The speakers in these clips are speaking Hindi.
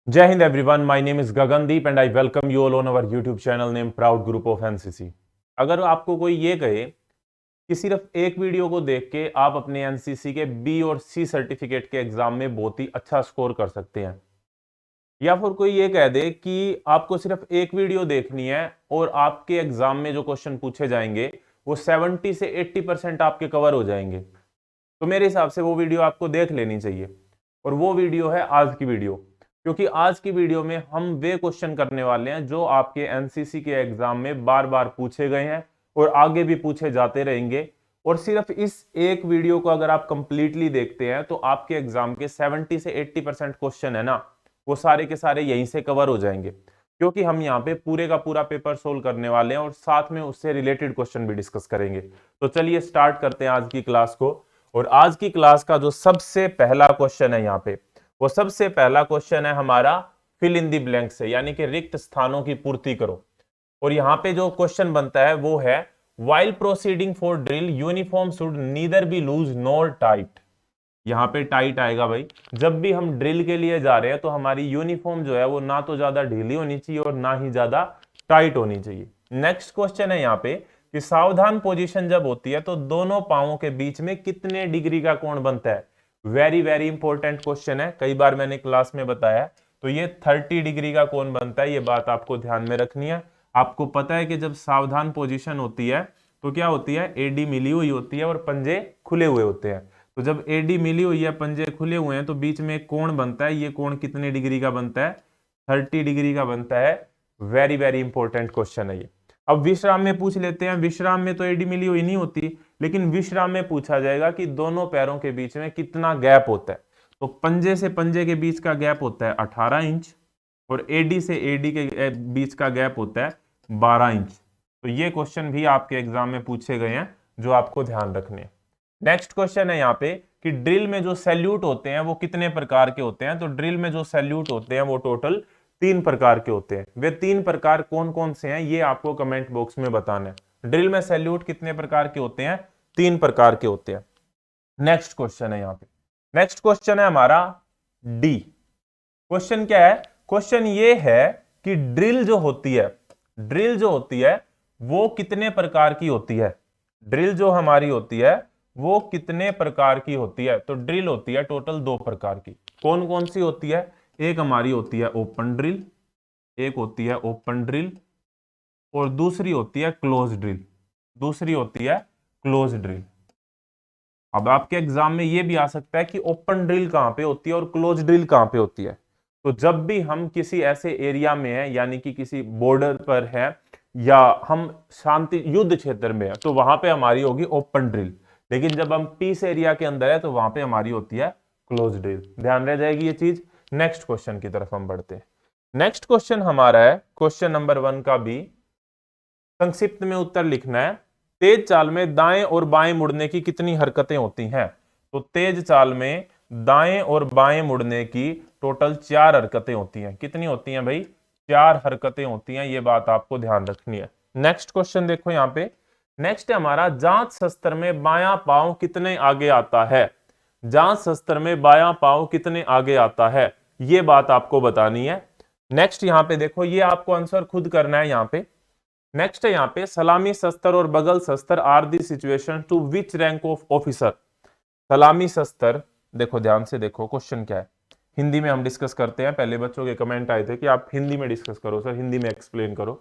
जय Hind everyone, my name is Gagandeep and I welcome you all on our YouTube channel name proud group of NCC. अगर आपको कोई ये कहे कि सिर्फ एक वीडियो को देख के आप अपने एनसीसी के बी और सी सर्टिफिकेट के एग्जाम में बहुत ही अच्छा स्कोर कर सकते हैं, या फिर कोई ये कह दे कि आपको सिर्फ एक वीडियो देखनी है और आपके एग्जाम में जो क्वेश्चन पूछे जाएंगे वो 70 से 80% आपके कवर हो जाएंगे, तो मेरे हिसाब से वो वीडियो आपको देख लेनी चाहिए। और वो वीडियो है आज की वीडियो, क्योंकि आज की वीडियो में हम वे क्वेश्चन करने वाले हैं जो आपके एनसीसी के एग्जाम में बार बार पूछे गए हैं और आगे भी पूछे जाते रहेंगे। और सिर्फ इस एक वीडियो को अगर आप कंप्लीटली देखते हैं तो आपके एग्जाम के 70 से 80% क्वेश्चन है ना, वो सारे के सारे यहीं से कवर हो जाएंगे, क्योंकि हम यहाँ पे पूरे का पूरा पेपर सोल्व करने वाले हैं और साथ में उससे रिलेटेड क्वेश्चन भी डिस्कस करेंगे। तो चलिए स्टार्ट करते हैं आज की क्लास को। और आज की क्लास का जो सबसे पहला क्वेश्चन है यहाँ पे, वो सबसे पहला क्वेश्चन है हमारा फिल इन दी ब्लैंक से, यानी कि रिक्त स्थानों की पूर्ति करो। और यहाँ पे जो क्वेश्चन बनता है वो है while proceeding for drill uniform should neither be loose nor tight. यहाँ पे टाइट आएगा भाई, जब भी हम ड्रिल के लिए जा रहे हैं तो हमारी यूनिफॉर्म जो है वो ना तो ज्यादा ढीली होनी चाहिए और ना ही ज्यादा टाइट होनी चाहिए। नेक्स्ट क्वेश्चन है यहाँ पे कि सावधान पोजीशन जब होती है तो दोनों पांवों के बीच में कितने डिग्री का कोण बनता है। वेरी वेरी इंपॉर्टेंट क्वेश्चन है, कई बार मैंने क्लास में बताया। तो ये 30 डिग्री का कोण बनता है, ये बात आपको ध्यान में रखनी है। आपको पता है कि जब सावधान पोजीशन होती है तो क्या होती है, एडी मिली हुई होती है और पंजे खुले हुए होते हैं। तो जब एडी मिली हुई है, पंजे खुले हुए हैं, तो बीच में एक कोण बनता है। ये कोण कितने डिग्री का बनता है, 30 डिग्री का बनता है। वेरी वेरी इंपॉर्टेंट क्वेश्चन है ये। अब विश्राम में पूछ लेते हैं। विश्राम में तो एडी मिली हुई नहीं होती, लेकिन विश्राम में पूछा जाएगा कि दोनों पैरों के बीच में कितना गैप होता है। तो पंजे से पंजे के बीच का गैप होता है 18 इंच और एडी से एडी के बीच का गैप होता है 12 इंच। तो ये क्वेश्चन भी आपके एग्जाम में पूछे गए हैं, जो आपको ध्यान रखने हैं। नेक्स्ट क्वेश्चन है यहाँ पे कि ड्रिल में जो सैल्यूट होते हैं वो कितने प्रकार के होते हैं। तो ड्रिल में जो सैल्यूट होते हैं वो टोटल 3 प्रकार के होते हैं। वे 3 प्रकार कौन कौन से हैं ये आपको कमेंट बॉक्स में बताना है। ड्रिल में सैल्यूट कितने प्रकार के होते हैं, 3 प्रकार के होते हैं। नेक्स्ट क्वेश्चन है यहाँ पे, नेक्स्ट क्वेश्चन है हमारा डी। क्वेश्चन क्या है, क्वेश्चन ये है कि ड्रिल जो होती है, ड्रिल जो होती है वो कितने प्रकार की होती है। ड्रिल जो हमारी होती है वो कितने प्रकार की होती है। तो ड्रिल होती है टोटल 2 प्रकार की। कौन कौन सी होती है, एक हमारी होती है ओपन ड्रिल, एक होती है ओपन ड्रिल और दूसरी होती है क्लोज ड्रिल, दूसरी होती है क्लोज ड्रिल। अब आपके एग्जाम में ये भी आ सकता है कि ओपन ड्रिल कहां पे होती है और क्लोज ड्रिल कहां पे होती है। तो जब भी हम किसी ऐसे एरिया में हैं, यानी कि किसी बॉर्डर पर है या हम शांति युद्ध क्षेत्र में है, तो वहां पे हमारी होगी ओपन ड्रिल। लेकिन जब हम पीस एरिया के अंदर है तो वहां पे हमारी होती है क्लोज ड्रिल। ध्यान रह जाएगी ये चीज। नेक्स्ट क्वेश्चन की तरफ हम बढ़ते हैं। नेक्स्ट क्वेश्चन हमारा है क्वेश्चन नंबर 1 का भी संक्षिप्त में उत्तर लिखना है। तेज चाल में दाएं और बाएं मुड़ने की कितनी हरकतें होती हैं। तो तेज चाल में दाएं और बाएं मुड़ने की टोटल 4 हरकतें होती हैं। कितनी होती हैं भाई, 4 हरकतें होती हैं, ये बात आपको ध्यान रखनी है। नेक्स्ट क्वेश्चन देखो यहाँ पे, नेक्स्ट है हमारा जांच शस्त्र में बायां पांव कितने आगे आता है। जांच शस्त्र में बायां पांव कितने आगे आता है, ये बात आपको बतानी है। नेक्स्ट यहाँ पे देखो, ये आपको आंसर खुद करना है यहाँ पे। नेक्स्ट है यहाँ पे सलामी शस्त्र और बगल शस्त्र are the situation to which rank of officer. सलामी शस्त्र, देखो ध्यान से देखो क्वेश्चन क्या है। हिंदी में हम डिस्कस करते हैं। पहले बच्चों के कमेंट आए थे कि आप हिंदी में डिस्कस करो सर, हिंदी में एक्सप्लेन करो।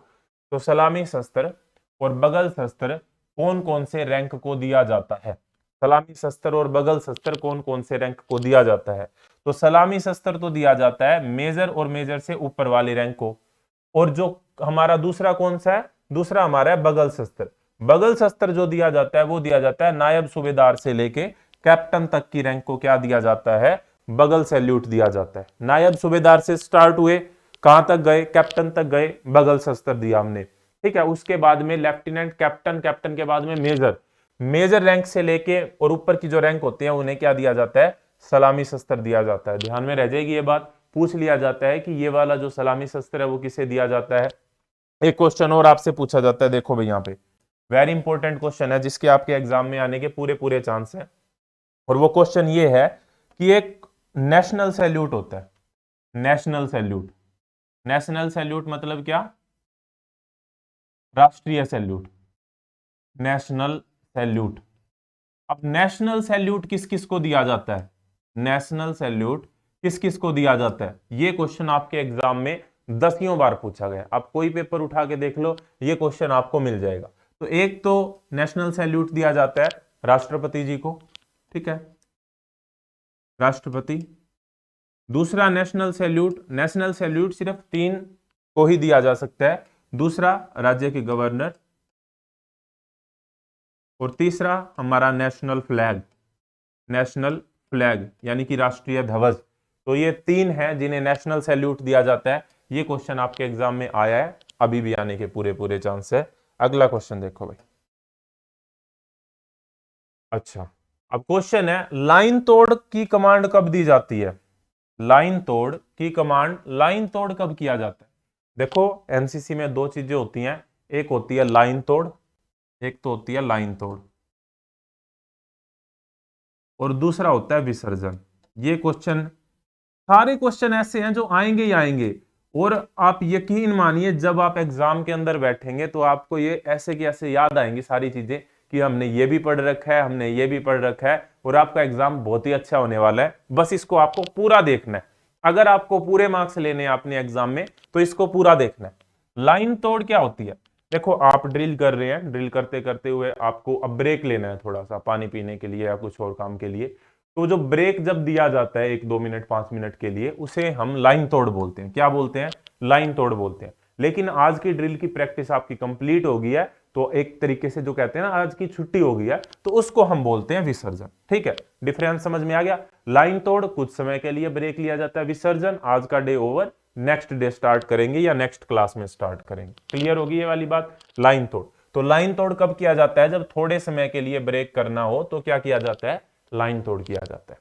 तो सलामी शस्त्र और बगल शस्त्र कौन कौन से रैंक को दिया जाता है। सलामी शस्त्र और बगल शस्त्र कौन कौन से रैंक को दिया जाता है। तो सलामी शस्त्र तो दिया जाता है मेजर और मेजर से ऊपर वाले रैंक को। और जो हमारा दूसरा कौन सा है, दूसरा हमारा है बगल शस्त्र। बगल शस्त्र जो दिया जाता है वो दिया जाता है नायब सूबेदार से लेके कैप्टन तक की रैंक को क्या दिया जाता है, बगल सैल्यूट दिया जाता है। नायब सूबेदार से स्टार्ट हुए, कहां तक गए, कैप्टन तक गए, बगल शस्त्र दिया हमने। ठीक है, उसके बाद में लेफ्टिनेंट, कैप्टन, कैप्टन के बाद में मेजर, मेजर रैंक से लेके और ऊपर की जो रैंक होती है उन्हें क्या दिया जाता है, सलामी शस्त्र दिया जाता है। ध्यान में रह जाएगी ये बात। पूछ लिया जाता है कि ये वाला जो सलामी शस्त्र है वो किसे दिया जाता है। एक क्वेश्चन और आपसे पूछा जाता है, देखो भाई यहाँ पे वेरी इंपॉर्टेंट क्वेश्चन है जिसके आपके एग्जाम में आने के पूरे पूरे चांस हैं। और वो क्वेश्चन ये है कि एक नेशनल सैल्यूट होता है, नेशनल सैल्यूट। नेशनल सैल्यूट मतलब क्या? राष्ट्रीय सैल्यूट, नेशनल सैल्यूट। अब नेशनल सैल्यूट किस किस को दिया जाता है? नेशनल सैल्यूट किस किस को दिया जाता है? ये क्वेश्चन आपके एग्जाम में दसियों बार पूछा गया। आप कोई पेपर उठा के देख लो, ये क्वेश्चन आपको मिल जाएगा। तो एक तो नेशनल सैल्यूट दिया जाता है राष्ट्रपति जी को, ठीक है, राष्ट्रपति। दूसरा नेशनल सैल्यूट सिर्फ 3 को ही दिया जा सकता है। दूसरा राज्य के गवर्नर, और तीसरा हमारा नेशनल फ्लैग, नेशनल फ्लैग यानी कि राष्ट्रीय ध्वज। तो ये 3 हैं जिन्हें नेशनल सैल्यूट दिया जाता है। ये क्वेश्चन आपके एग्जाम में आया है, अभी भी आने के पूरे पूरे चांस है। अगला क्वेश्चन देखो भाई। अच्छा, अब क्वेश्चन है लाइन तोड़ की कमांड कब दी जाती है? लाइन तोड़ की कमांड, लाइन तोड़ कब किया जाता है? देखो एनसीसी में 2 चीजें होती हैं, एक होती है लाइन तोड़, एक तो होती है लाइन तोड़, और दूसरा होता है विसर्जन। ये क्वेश्चन, सारे क्वेश्चन ऐसे हैं जो आएंगे ही आएंगे। और आप यकीन मानिए जब आप एग्जाम के अंदर बैठेंगे तो आपको ये ऐसे की ऐसे याद आएंगी सारी चीजें कि हमने ये भी पढ़ रखा है, हमने ये भी पढ़ रखा है, और आपका एग्जाम बहुत ही अच्छा होने वाला है। बस इसको आपको पूरा देखना है। अगर आपको पूरे मार्क्स लेने हैं अपने एग्जाम में तो इसको पूरा देखना है। लाइन तोड़ क्या होती है? देखो आप ड्रिल कर रहे हैं, ड्रिल करते करते हुए आपको अब ब्रेक लेना है, थोड़ा सा पानी पीने के लिए या कुछ और काम के लिए। तो जो ब्रेक जब दिया जाता है 1-2 मिनट 5 मिनट के लिए, उसे हम लाइन तोड़ बोलते हैं। क्या बोलते हैं? लाइन तोड़ बोलते हैं। लेकिन आज की ड्रिल की प्रैक्टिस आपकी कंप्लीट हो गई है, तो एक तरीके से जो कहते हैं ना आज की छुट्टी हो गई है, तो उसको हम बोलते हैं विसर्जन। ठीक है, डिफरेंस समझ में आ गया? लाइन तोड़ कुछ समय के लिए ब्रेक लिया जाता है, विसर्जन आज का day over, next day start करेंगे या नेक्स्ट क्लास में स्टार्ट करेंगे। क्लियर होगी ये वाली बात? लाइन तोड़। तो लाइन तोड़ कब किया जाता है? जब थोड़े समय के लिए ब्रेक करना हो तो क्या किया जाता है? लाइन तोड़ किया जाता है।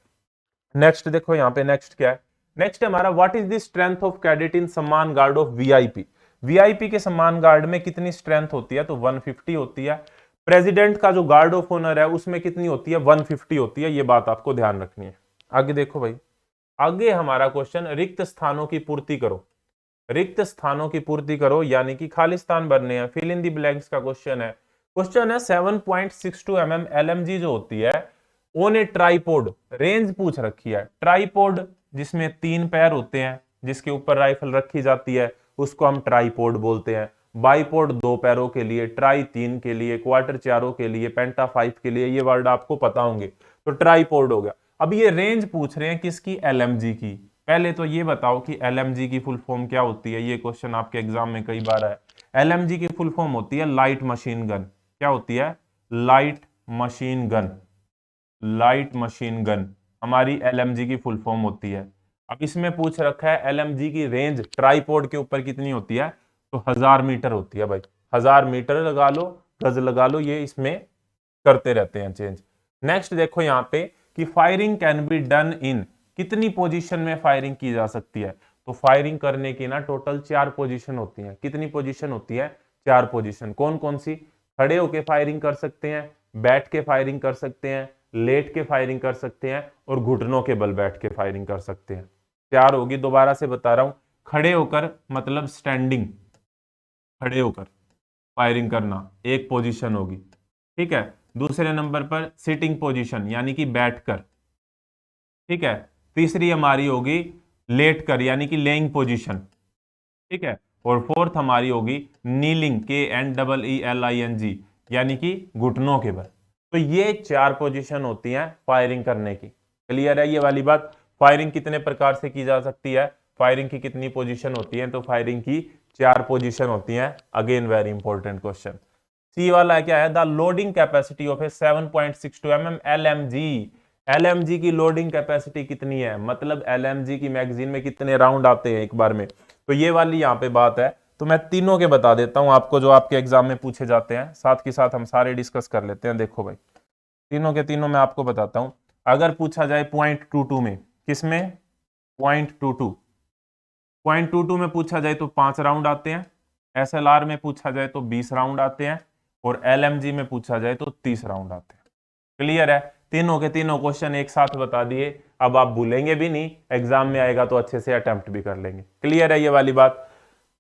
नेक्स्ट देखो यहाँ पे, नेक्स्ट क्या है? नेक्स्ट है हमारा what is the strength of cadet in सम्मान गार्ड ऑफ वीआईपी। वीआईपी के सम्मान गार्ड में कितनी स्ट्रेंथ होती है? तो 150 होती है। प्रेसिडेंट का जो गार्ड ऑफ ऑनर है उसमें कितनी होती है? 150 होती है। ये बात आपको ध्यान रखनी है। आगे देखो भाई, आगे हमारा क्वेश्चन रिक्त स्थानों की पूर्ति करो। रिक्त स्थानों की पूर्ति करो यानी कि खाली स्थान भरने हैं, फिल इन दी ब्लैंक्स का क्वेश्चन है। क्वेश्चन है 7.62 mm LMG जो होती है ओन ए ट्राइपोड, रेंज पूछ रखी है। ट्राइपोड जिसमें 3 पैर होते हैं, जिसके ऊपर राइफल रखी जाती है, उसको हम ट्राइपोड बोलते हैं। बाइपोड 2 पैरों के लिए, ट्राई 3 के लिए, क्वार्टर 4 के लिए, पेंटा 5 के लिए। ये वर्ड आपको पता होंगे। तो ट्राइपोड हो गया। अब ये रेंज पूछ रहे हैं किसकी? LMG की। पहले तो ये बताओ कि LMG की फुल फॉर्म क्या होती है? ये क्वेश्चन आपके एग्जाम में कई बार है। LMG की फुल फॉर्म होती है लाइट मशीन गन। क्या होती है? Light machine gun. Light machine gun हमारी LMG की फुल फॉर्म होती है। अब इसमें पूछ रखा है LMG की रेंज ट्राइपोड के ऊपर कितनी होती है? तो 1000 मीटर होती है भाई। 1000 मीटर लगा लो, गज लगा लो, ये इसमें करते रहते हैं चेंज। नेक्स्ट देखो यहाँ पे कि firing can be done in, कितनी पोजीशन में फायरिंग की जा सकती है? तो फायरिंग करने की ना टोटल 4 पोजीशन होती है। कितनी पोजीशन होती है? 4 पोजीशन। कौन कौन सी? खड़े होके फायरिंग कर सकते हैं, बैठ के फायरिंग कर सकते हैं, लेट के फायरिंग कर सकते हैं, और घुटनों के बल बैठ के फायरिंग कर सकते हैं। 4 होगी, दोबारा से बता रहा हूं। खड़े होकर मतलब स्टैंडिंग, खड़े होकर फायरिंग करना एक पोजीशन होगी, ठीक है। दूसरे नंबर पर सिटिंग पोजीशन यानी कि बैठकर, ठीक है। तीसरी हमारी होगी लेट कर यानी कि लेइंग पोजीशन, ठीक है। और फोर्थ हमारी होगी नीलिंग, KNEELING यानी कि घुटनों के बल। तो ये 4 पोजीशन होती हैं फायरिंग करने की। क्लियर है ये वाली बात? फायरिंग कितने प्रकार से की जा सकती है, फायरिंग की कितनी पोजीशन होती है? तो फायरिंग की 4 पोजीशन होती हैं। Again very important question. See वाला क्या है? The loading capacity of a 7.62 mm LMG। LMG की लोडिंग कैपेसिटी कितनी है? मतलब LMG की मैगजीन में कितने राउंड आते हैं एक बार में। तो ये वाली यहाँ पे बात है। तो मैं तीनों के बता देता हूं आपको जो आपके एग्जाम में पूछे जाते हैं, साथ के साथ हम सारे डिस्कस कर लेते हैं। देखो भाई, तीनों के तीनों मैं आपको बताता हूं। अगर पूछा जाए .22 में, किसमें? .22 में पूछा जाए तो 5 राउंड आते हैं। SLR में पूछा जाए तो 20 राउंड आते हैं, और LMG में पूछा जाए तो 30 राउंड आते हैं। क्लियर है? तीनों के तीनों क्वेश्चन एक साथ बता दिए। अब आप भूलेंगे भी नहीं, एग्जाम में आएगा तो अच्छे से अटेम्प्ट भी कर लेंगे। क्लियर है ये वाली बात।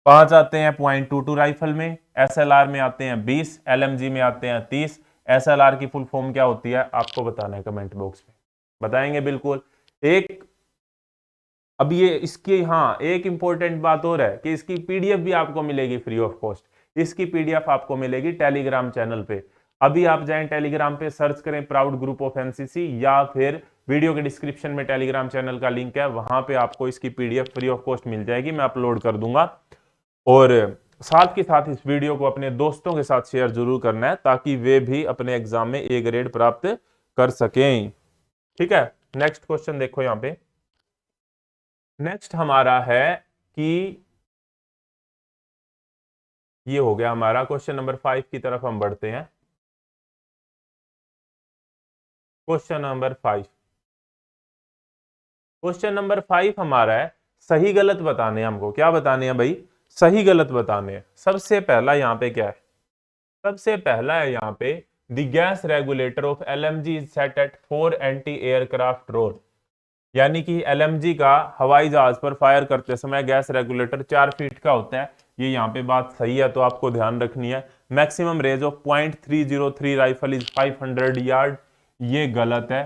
5 आते हैं .22 राइफल में, SLR में आते हैं 20, LMG में आते हैं 30। SLR की फुल फॉर्म क्या होती है आपको बताना है कमेंट बॉक्स में, बताएंगे बिल्कुल। एक अब ये इसकी हाँ एक इंपॉर्टेंट बात और है कि इसकी PDF भी आपको मिलेगी फ्री ऑफ कॉस्ट। इसकी PDF आपको मिलेगी टेलीग्राम चैनल पे। अभी आप जाएं टेलीग्राम पे, सर्च करें प्राउड ग्रुप ऑफ एनसीसी, या फिर वीडियो के डिस्क्रिप्शन में टेलीग्राम चैनल का लिंक है, वहां पे आपको इसकी PDF फ्री ऑफ कॉस्ट मिल जाएगी, मैं अपलोड कर दूंगा। और साथ के साथ इस वीडियो को अपने दोस्तों के साथ शेयर जरूर करना है ताकि वे भी अपने एग्जाम में A ग्रेड प्राप्त कर सकें। ठीक है, नेक्स्ट क्वेश्चन देखो यहां पे। नेक्स्ट हमारा है कि ये हो गया हमारा क्वेश्चन नंबर 5 की तरफ हम बढ़ते हैं। क्वेश्चन नंबर 5, क्वेश्चन नंबर 5 हमारा है सही गलत बताने हैं हमको। क्या बताने हैं भाई? सही गलत बताने हैं। सबसे पहला यहाँ पे क्या है? सबसे पहला है यहाँ पे the gas regulator of LMG is set at 4 anti aircraft role. यानी कि LMG का हवाई जहाज पर फायर करते समय गैस रेगुलेटर 4 फीट का होता है। ये यहाँ पे बात सही है तो आपको ध्यान रखनी है। Maximum range of .303 rifle is 500 yard, ये गलत है।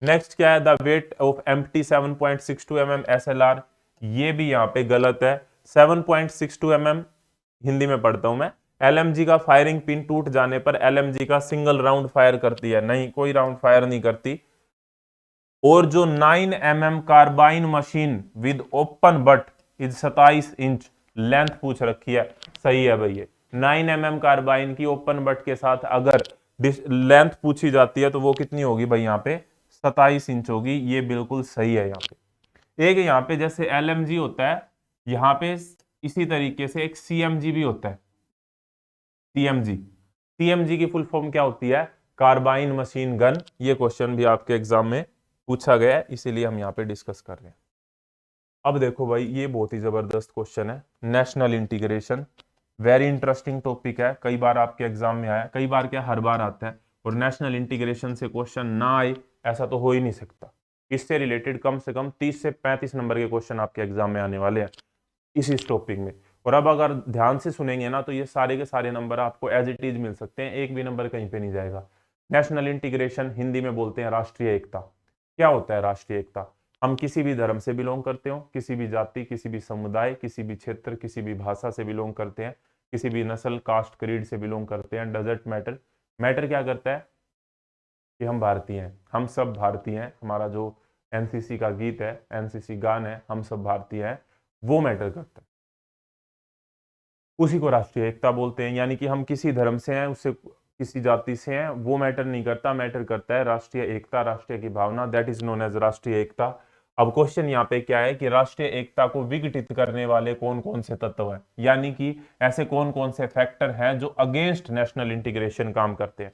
नेक्स्ट क्या है? The weight of empty 7.62 mm SLR, ये भी यहाँ पे गलत है। 7.62 mm हिंदी में पढ़ता हूं मैं। LMG का फायरिंग पिन टूट जाने पर LMG का सिंगल राउंड फायर करती है, नहीं कोई राउंड फायर नहीं करती। और जो 9 mm carbine machine with open butt is 27 inch length पूछ रखी है, सही है भैया। 9 mm कार्बाइन की ओपन बट के साथ अगर लेंथ पूछी जाती है तो वो कितनी होगी भाई? यहाँ पे 27 इंच होगी, ये बिल्कुल सही है। यहाँ पे एक यहाँ पे जैसे LMG होता है, यहाँ पे इसी तरीके से एक CMG भी होता है। CMG की फुल फॉर्म क्या होती है? Carbine machine gun. ये क्वेश्चन भी आपके एग्जाम में पूछा गया है, इसीलिए हम यहाँ पे डिस्कस कर रहे हैं। अब देखो भाई, ये बहुत ही जबरदस्त क्वेश्चन है। National integration very interesting topic है, कई बार आपके एग्जाम में आया, कई बार क्या हर बार आता है। और नेशनल इंटीग्रेशन से क्वेश्चन ना आए ऐसा तो हो ही नहीं सकता। इससे रिलेटेड कम से कम 30 से 35 नंबर के क्वेश्चन आपके एग्जाम में आने वाले हैं इस टॉपिक में। और अब अगर ध्यान से सुनेंगे ना तो ये सारे के सारे नंबर आपको एज इट इज मिल सकते हैं, एक भी नंबर कहीं पे नहीं जाएगा। नेशनल इंटीग्रेशन हिंदी में बोलते हैं राष्ट्रीय एकता। क्या होता है राष्ट्रीय एकता? हम किसी भी धर्म से बिलोंग करते हो, किसी भी जाति, किसी भी समुदाय, किसी भी क्षेत्र, किसी भी भाषा से बिलोंग करते हैं, किसी भी नस्ल, कास्ट, क्रीड से बिलोंग करते हैं, डजंट मैटर। मैटर क्या करता है कि हम भारतीय हैं, हम सब भारतीय हैं। हमारा जो एनसीसी का गीत है, एनसीसी गान है, हम सब भारतीय हैं, वो मैटर करता है। उसी को राष्ट्रीय एकता बोलते हैं। यानी कि हम किसी धर्म से हैं, उससे किसी जाति से हैं, वो मैटर नहीं करता, मैटर करता है राष्ट्रीय एकता, राष्ट्रीय की भावना, दैट इज नोन एज राष्ट्रीय एकता। अब क्वेश्चन यहाँ पे क्या है कि राष्ट्रीय एकता को विघटित करने वाले कौन कौन से तत्व हैं, यानी कि ऐसे कौन कौन से फैक्टर हैं जो अगेंस्ट नेशनल इंटीग्रेशन काम करते हैं,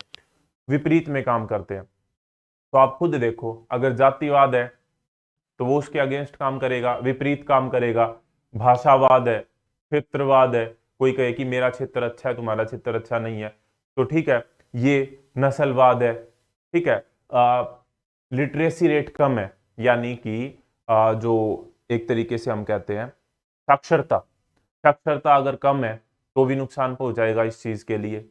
विपरीत में काम करते हैं। तो आप खुद देखो, अगर जातिवाद है तो वो उसके अगेंस्ट काम करेगा, विपरीत काम करेगा। भाषावाद है, क्षेत्रवाद है, कोई कहे कि मेरा क्षेत्र अच्छा है तुम्हारा क्षेत्र अच्छा नहीं है, तो ठीक है, ये नस्लवाद है। ठीक है, लिटरेसी रेट कम है, यानी कि जो एक तरीके से हम कहते हैं साक्षरता, साक्षरता अगर कम है तो भी नुकसान पहुंचाएगा इस चीज के लिए।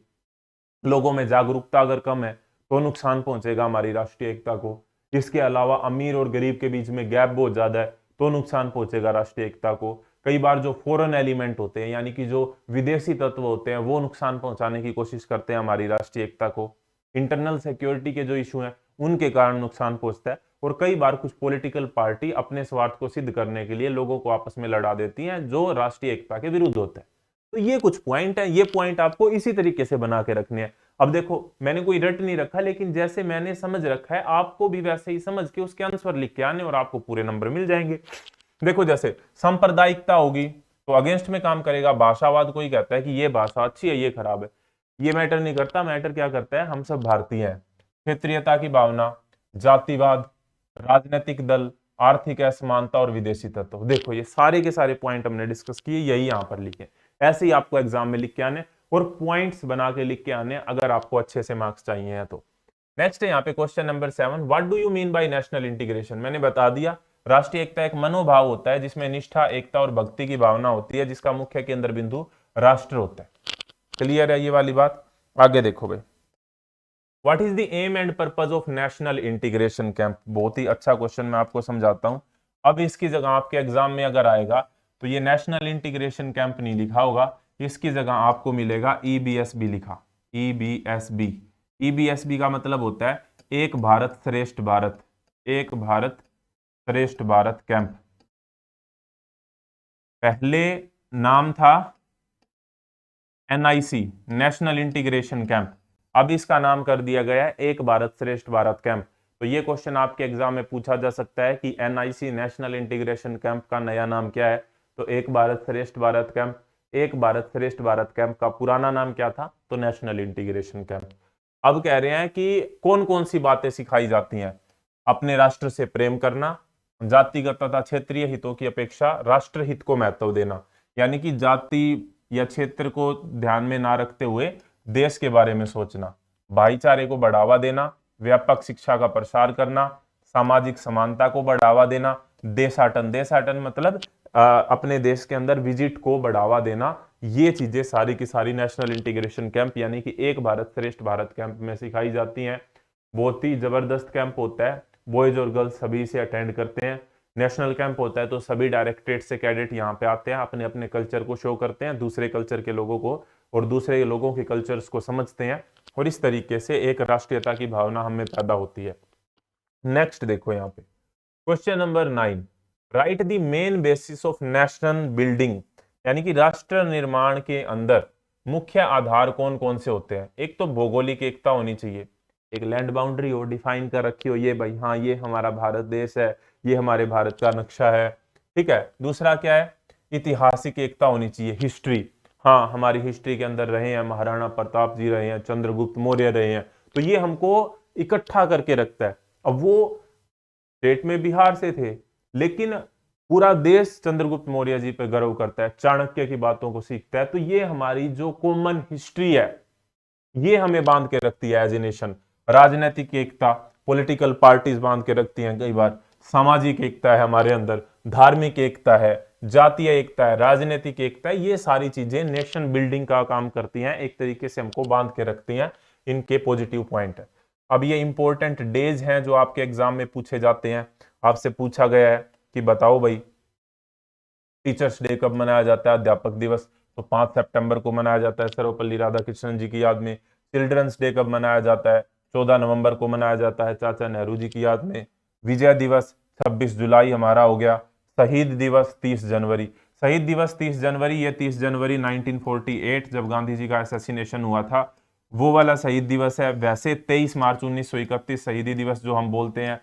लोगों में जागरूकता अगर कम है तो नुकसान पहुंचेगा हमारी राष्ट्रीय एकता को। इसके अलावा अमीर और गरीब के बीच में गैप बहुत ज्यादा है तो नुकसान पहुंचेगा राष्ट्रीय एकता को। कई बार जो फॉरेन एलिमेंट होते हैं, यानी कि जो विदेशी तत्व होते हैं, वो नुकसान पहुंचाने की कोशिश करते हैं हमारी राष्ट्रीय एकता को। इंटरनल सिक्योरिटी के जो इशू हैं उनके कारण नुकसान पहुंचता है। और कई बार कुछ पॉलिटिकल पार्टी अपने स्वार्थ को सिद्ध करने के लिए लोगों को आपस में लड़ा देती हैं जो राष्ट्रीय एकता के विरुद्ध होता है। तो ये कुछ पॉइंट है, ये पॉइंट आपको इसी तरीके से बना के रखने हैं। अब देखो, मैंने कोई रट नहीं रखा, लेकिन जैसे मैंने समझ रखा है आपको भी वैसे ही समझ के उसके आंसर लिख के आने और आपको पूरे नंबर मिल जाएंगे। देखो, जैसे सांप्रदायिकता होगी तो अगेंस्ट में काम करेगा। भाषावाद, कोई कहता है कि ये भाषा अच्छी है ये खराब है, ये मैटर नहीं करता, मैटर क्या करता है, हम सब भारतीय हैं। क्षेत्रीयता की भावना, जातिवाद, राजनीतिक दल, आर्थिक असमानता और विदेशी तत्व। देखो, ये सारे के सारे पॉइंट हमने डिस्कस किए, यही यहां पर लिखे। ऐसे ही आपको एग्जाम में लिख के आने और पॉइंट्स बना के लिख के आने, अगर आपको अच्छे से मार्क्स चाहिए हैं तो। नेक्स्ट है यहाँ पे question number 7, what do you mean by national integration. मैंने बता दिया, राष्ट्रीय एकता एक मनोभाव होता है जिसमें निष्ठा, एकता और भक्ति की भावना होती है, जिसका मुख्य केंद्र बिंदु राष्ट्र होता है। क्लियर है ये वाली बात। आगे देखो भाई, what is the aim and purpose of national integration camp. बहुत ही अच्छा क्वेश्चन, मैं आपको समझाता हूं। अब इसकी जगह आपके एग्जाम में अगर आएगा तो ये नेशनल इंटीग्रेशन कैंप नहीं लिखा होगा, इसकी जगह आपको मिलेगा ईबीएसबी लिखा, ईबीएसबी। ईबीएसबी का मतलब होता है एक भारत श्रेष्ठ भारत, एक भारत श्रेष्ठ भारत कैंप। पहले नाम था एनआईसी, नेशनल इंटीग्रेशन कैंप, अब इसका नाम कर दिया गया है एक भारत श्रेष्ठ भारत कैंप। तो ये क्वेश्चन आपके एग्जाम में पूछा जा सकता है कि एनआईसी नेशनल इंटीग्रेशन कैंप का नया नाम क्या है। तो एक भारत श्रेष्ठ भारत कैंप, एक भारत श्रेष्ठ भारत कैंप का पुराना नाम क्या था, तो नेशनल इंटीग्रेशन कैंप। अब कह रहे हैं कि कौन कौन सी बातें सिखाई जाती हैं, अपने राष्ट्र से प्रेम करना, जातिगत तथा क्षेत्रीय हितों की अपेक्षा राष्ट्र हित को महत्व देना, यानी कि जाति या क्षेत्र को ध्यान में ना रखते हुए देश के बारे में सोचना, भाईचारे को बढ़ावा देना, व्यापक शिक्षा का प्रसार करना, सामाजिक समानता को बढ़ावा देना, देशाटन, देशाटन मतलब अपने देश के अंदर विजिट को बढ़ावा देना। ये चीजें सारी की सारी नेशनल इंटीग्रेशन कैंप यानी कि एक भारत श्रेष्ठ भारत कैंप में सिखाई जाती हैं। बहुत ही जबरदस्त कैंप होता है, बॉयज और गर्ल्स सभी इसे अटेंड करते हैं। नेशनल कैंप होता है तो सभी डायरेक्टरेट से कैडेट यहाँ पे आते हैं, अपने अपने कल्चर को शो करते हैं दूसरे कल्चर के लोगों को, और दूसरे लोगों के कल्चर्स को समझते हैं, और इस तरीके से एक राष्ट्रीयता की भावना हमें पैदा होती है। नेक्स्ट देखो यहाँ पे question number 9, right the main basis of national building, यानी कि राष्ट्र निर्माण के अंदर मुख्य आधार कौन कौन से होते हैं। एक तो भौगोलिक एकता होनी चाहिए, एक लैंड बाउंड्री हो, डिफाइन कर रखी हो, ये भाई हाँ ये हमारा भारत देश है, ये हमारे भारत का नक्शा है, ठीक है। दूसरा क्या है, ऐतिहासिक एकता होनी चाहिए, हिस्ट्री, हाँ हमारी हिस्ट्री के अंदर रहे हैं, महाराणा प्रताप जी रहे हैं, चंद्रगुप्त मौर्य रहे हैं, तो ये हमको इकट्ठा करके रखता है। अब वो स्टेट में बिहार से थे, लेकिन पूरा देश चंद्रगुप्त मौर्य जी पे गर्व करता है, चाणक्य की बातों को सीखता है, तो ये हमारी जो कॉमन हिस्ट्री है ये हमें बांध के रखती है एज ए नेशन। राजनीतिक एकता, पॉलिटिकल पार्टीज बांध के रखती हैं कई बार, सामाजिक एकता है हमारे अंदर, धार्मिक एकता है, जातीय एकता है, राजनीतिक एकता है, ये सारी चीजें नेशन बिल्डिंग का काम करती हैं, एक तरीके से हमको बांध के रखती हैं, इनके पॉजिटिव पॉइंट है। अब ये इंपॉर्टेंट डेज हैं जो आपके एग्जाम में पूछे जाते हैं। आपसे पूछा गया है कि बताओ भाई टीचर्स डे कब मनाया जाता है, अध्यापक दिवस, तो 5 सितंबर को मनाया जाता है सर्वपल्ली राधाकृष्णन जी की याद में। चिल्ड्रंस डे कब मनाया जाता है, 14 नवंबर को मनाया जाता है चाचा नेहरू जी की याद में। विजय दिवस 26 जुलाई हमारा हो गया। शहीद दिवस 30 जनवरी, शहीद दिवस 30 जनवरी, ये 30 जनवरी 1948 जब गांधी जी का असैसिनेशन हुआ था वो वाला शहीद दिवस है। वैसे 23 मार्च 1931 शहीदी दिवस जो हम बोलते हैं,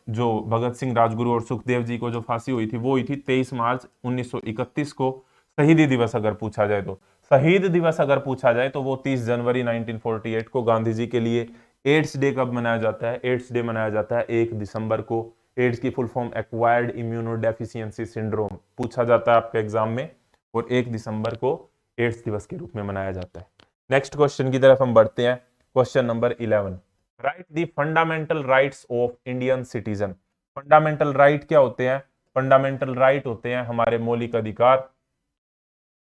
जो भगत सिंह, राजगुरु और सुखदेव जी को जो फांसी हुई थी वो हुई थी 23 मार्च 1931 को। शहीदी दिवस अगर पूछा जाए तो, शहीद दिवस अगर पूछा जाए तो वो 30 जनवरी 1948 को गांधी जी के लिए। एड्स डे कब मनाया जाता है, एड्स डे मनाया जाता है 1 दिसंबर को। एड्स की full form acquired immunodeficiency syndrome पूछा जाता है आपके एग्जाम में, और 1 दिसंबर को एड्स दिवस के रूप में मनाया जाता है। नेक्स्ट क्वेश्चन की तरफ हम बढ़ते हैं, question number 11, right the fundamental rights of Indian citizen. Fundamental right क्या होते हैं, फंडामेंटल राइट होते हैं हमारे मौलिक अधिकार।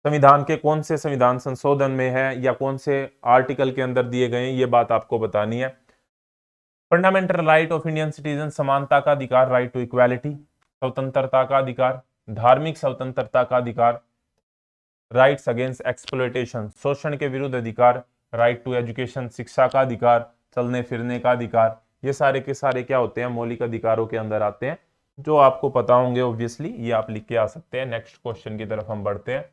संविधान के कौन से संविधान संशोधन में है या कौन से आर्टिकल के अंदर दिए गए हैं, ये बात आपको बतानी है। Fundamental right of Indian citizen, समानता का अधिकार, राइट टू इक्वालिटी, स्वतंत्रता का अधिकार, धार्मिक स्वतंत्रता का अधिकार, राइट्स अगेंस्ट एक्सप्लॉयटेशन, शोषण के विरुद्ध अधिकार, राइट टू एजुकेशन, शिक्षा का अधिकार, चलने फिरने का अधिकार, ये सारे के सारे क्या होते हैं, मौलिक अधिकारों के अंदर आते हैं, जो आपको पता होंगे ऑब्वियसली, ये आप लिख के आ सकते हैं। नेक्स्ट क्वेश्चन की तरफ हम बढ़ते हैं।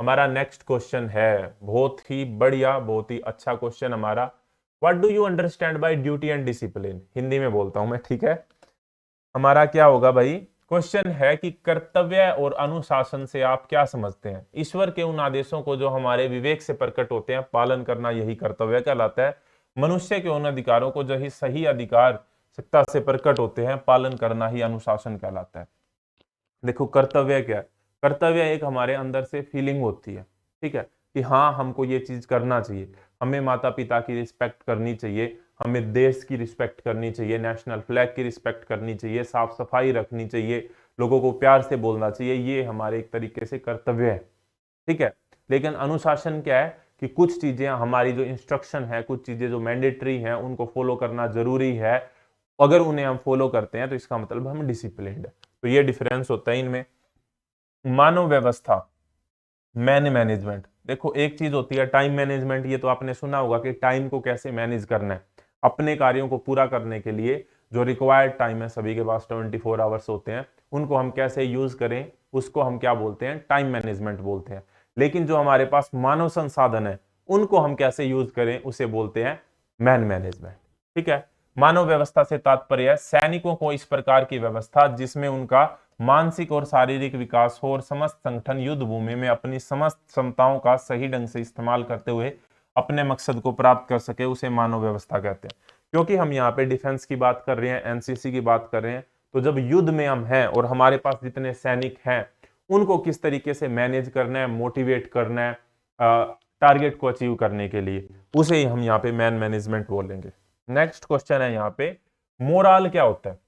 हमारा नेक्स्ट क्वेश्चन है बहुत ही बढ़िया, बहुत ही अच्छा क्वेश्चन हमारा, what do you understand by duty and discipline. Hindi में बोलता हूं मैं, ठीक है। हमारा क्या होगा भाई, क्वेश्चन है कि कर्तव्य और अनुशासन से आप क्या समझते हैं। ईश्वर के उन आदेशों को जो हमारे विवेक से प्रकट होते हैं पालन करना यही कर्तव्य कहलाता है। मनुष्य के उन अधिकारों को जो ही सही अधिकार सत्ता से प्रकट होते हैं पालन करना ही अनुशासन कहलाता है। देखो कर्तव्य क्या है, कर्तव्य एक हमारे अंदर से फीलिंग होती है, ठीक है, कि हाँ हमको ये चीज करना चाहिए, हमें माता पिता की रिस्पेक्ट करनी चाहिए, हमें देश की रिस्पेक्ट करनी चाहिए, नेशनल फ्लैग की रिस्पेक्ट करनी चाहिए, साफ सफाई रखनी चाहिए, लोगों को प्यार से बोलना चाहिए, ये हमारे एक तरीके से कर्तव्य है। ठीक है, लेकिन अनुशासन क्या है कि कुछ चीजें हमारी जो इंस्ट्रक्शन है, कुछ चीजें जो मैंडेटरी हैं, उनको फॉलो करना जरूरी है। अगर उन्हें हम फॉलो करते हैं तो इसका मतलब हम डिसिप्लिन्ड है। तो ये डिफरेंस होता है इनमें। मानव व्यवस्था, मैन मैनेजमेंट। देखो एक चीज होती है टाइम मैनेजमेंट, ये तो आपने सुना होगा कि टाइम को कैसे मैनेज करना है। अपने कार्यों को पूरा करने के लिए जो रिक्वायर्ड टाइम है, सभी के पास 24 आवर्स होते हैं, उनको हम कैसे यूज करें, उसको हम क्या बोलते हैं, टाइम मैनेजमेंट बोलते हैं। लेकिन जो हमारे पास मानव संसाधन है, उनको हम कैसे यूज करें, उसे बोलते हैं मैन मैनेजमेंट। ठीक है, मानव व्यवस्था से तात्पर्य है सैनिकों को इस प्रकार की व्यवस्था जिसमें उनका मानसिक और शारीरिक विकास हो और समस्त संगठन युद्ध भूमि में अपनी समस्त क्षमताओं का सही ढंग से इस्तेमाल करते हुए अपने मकसद को प्राप्त कर सके, उसे मानव व्यवस्था कहते हैं। क्योंकि हम यहाँ पे डिफेंस की बात कर रहे हैं, एनसीसी की बात कर रहे हैं, तो जब युद्ध में हम हैं और हमारे पास जितने सैनिक हैं, उनको किस तरीके से मैनेज करना है, मोटिवेट करना है टारगेट को अचीव करने के लिए, उसे ही हम यहाँ पे मैन मैनेजमेंट बोलेंगे। नेक्स्ट क्वेश्चन है यहाँ पे, मोराल क्या होता है।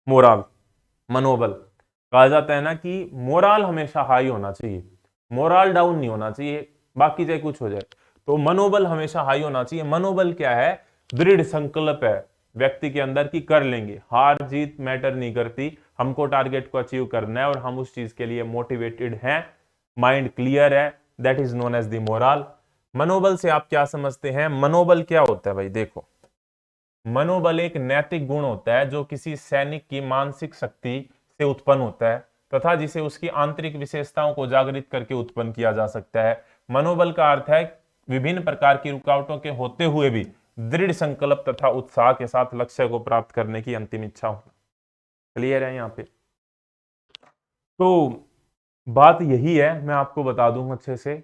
मोराल, मनोबल। कहा जाता है ना कि मोराल हमेशा हाई होना चाहिए, मोराल डाउन नहीं होना चाहिए, बाकी चाहे कुछ हो जाए, तो मनोबल हमेशा हाई होना चाहिए। मनोबल क्या है, दृढ़ संकल्प है व्यक्ति के अंदर की कर लेंगे, हार जीत मैटर नहीं करती, हमको टारगेट को अचीव करना है और हम उस चीज के लिए मोटिवेटेड हैं, माइंड क्लियर है, that is known as the morale. मनोबल से आप क्या समझते हैं, मनोबल क्या होता है भाई, देखो मनोबल एक नैतिक गुण होता है जो किसी सैनिक की मानसिक शक्ति से उत्पन्न होता है तथा जिसे उसकी आंतरिक विशेषताओं को जागृत करके उत्पन्न किया जा सकता है। मनोबल का अर्थ है विभिन्न प्रकार की रुकावटों के होते हुए भी दृढ़ संकल्प तथा उत्साह के साथ लक्ष्य को प्राप्त करने की अंतिम इच्छा होना। क्लियर है यहाँ पे। तो बात यही है, मैं आपको बता दूं अच्छे से।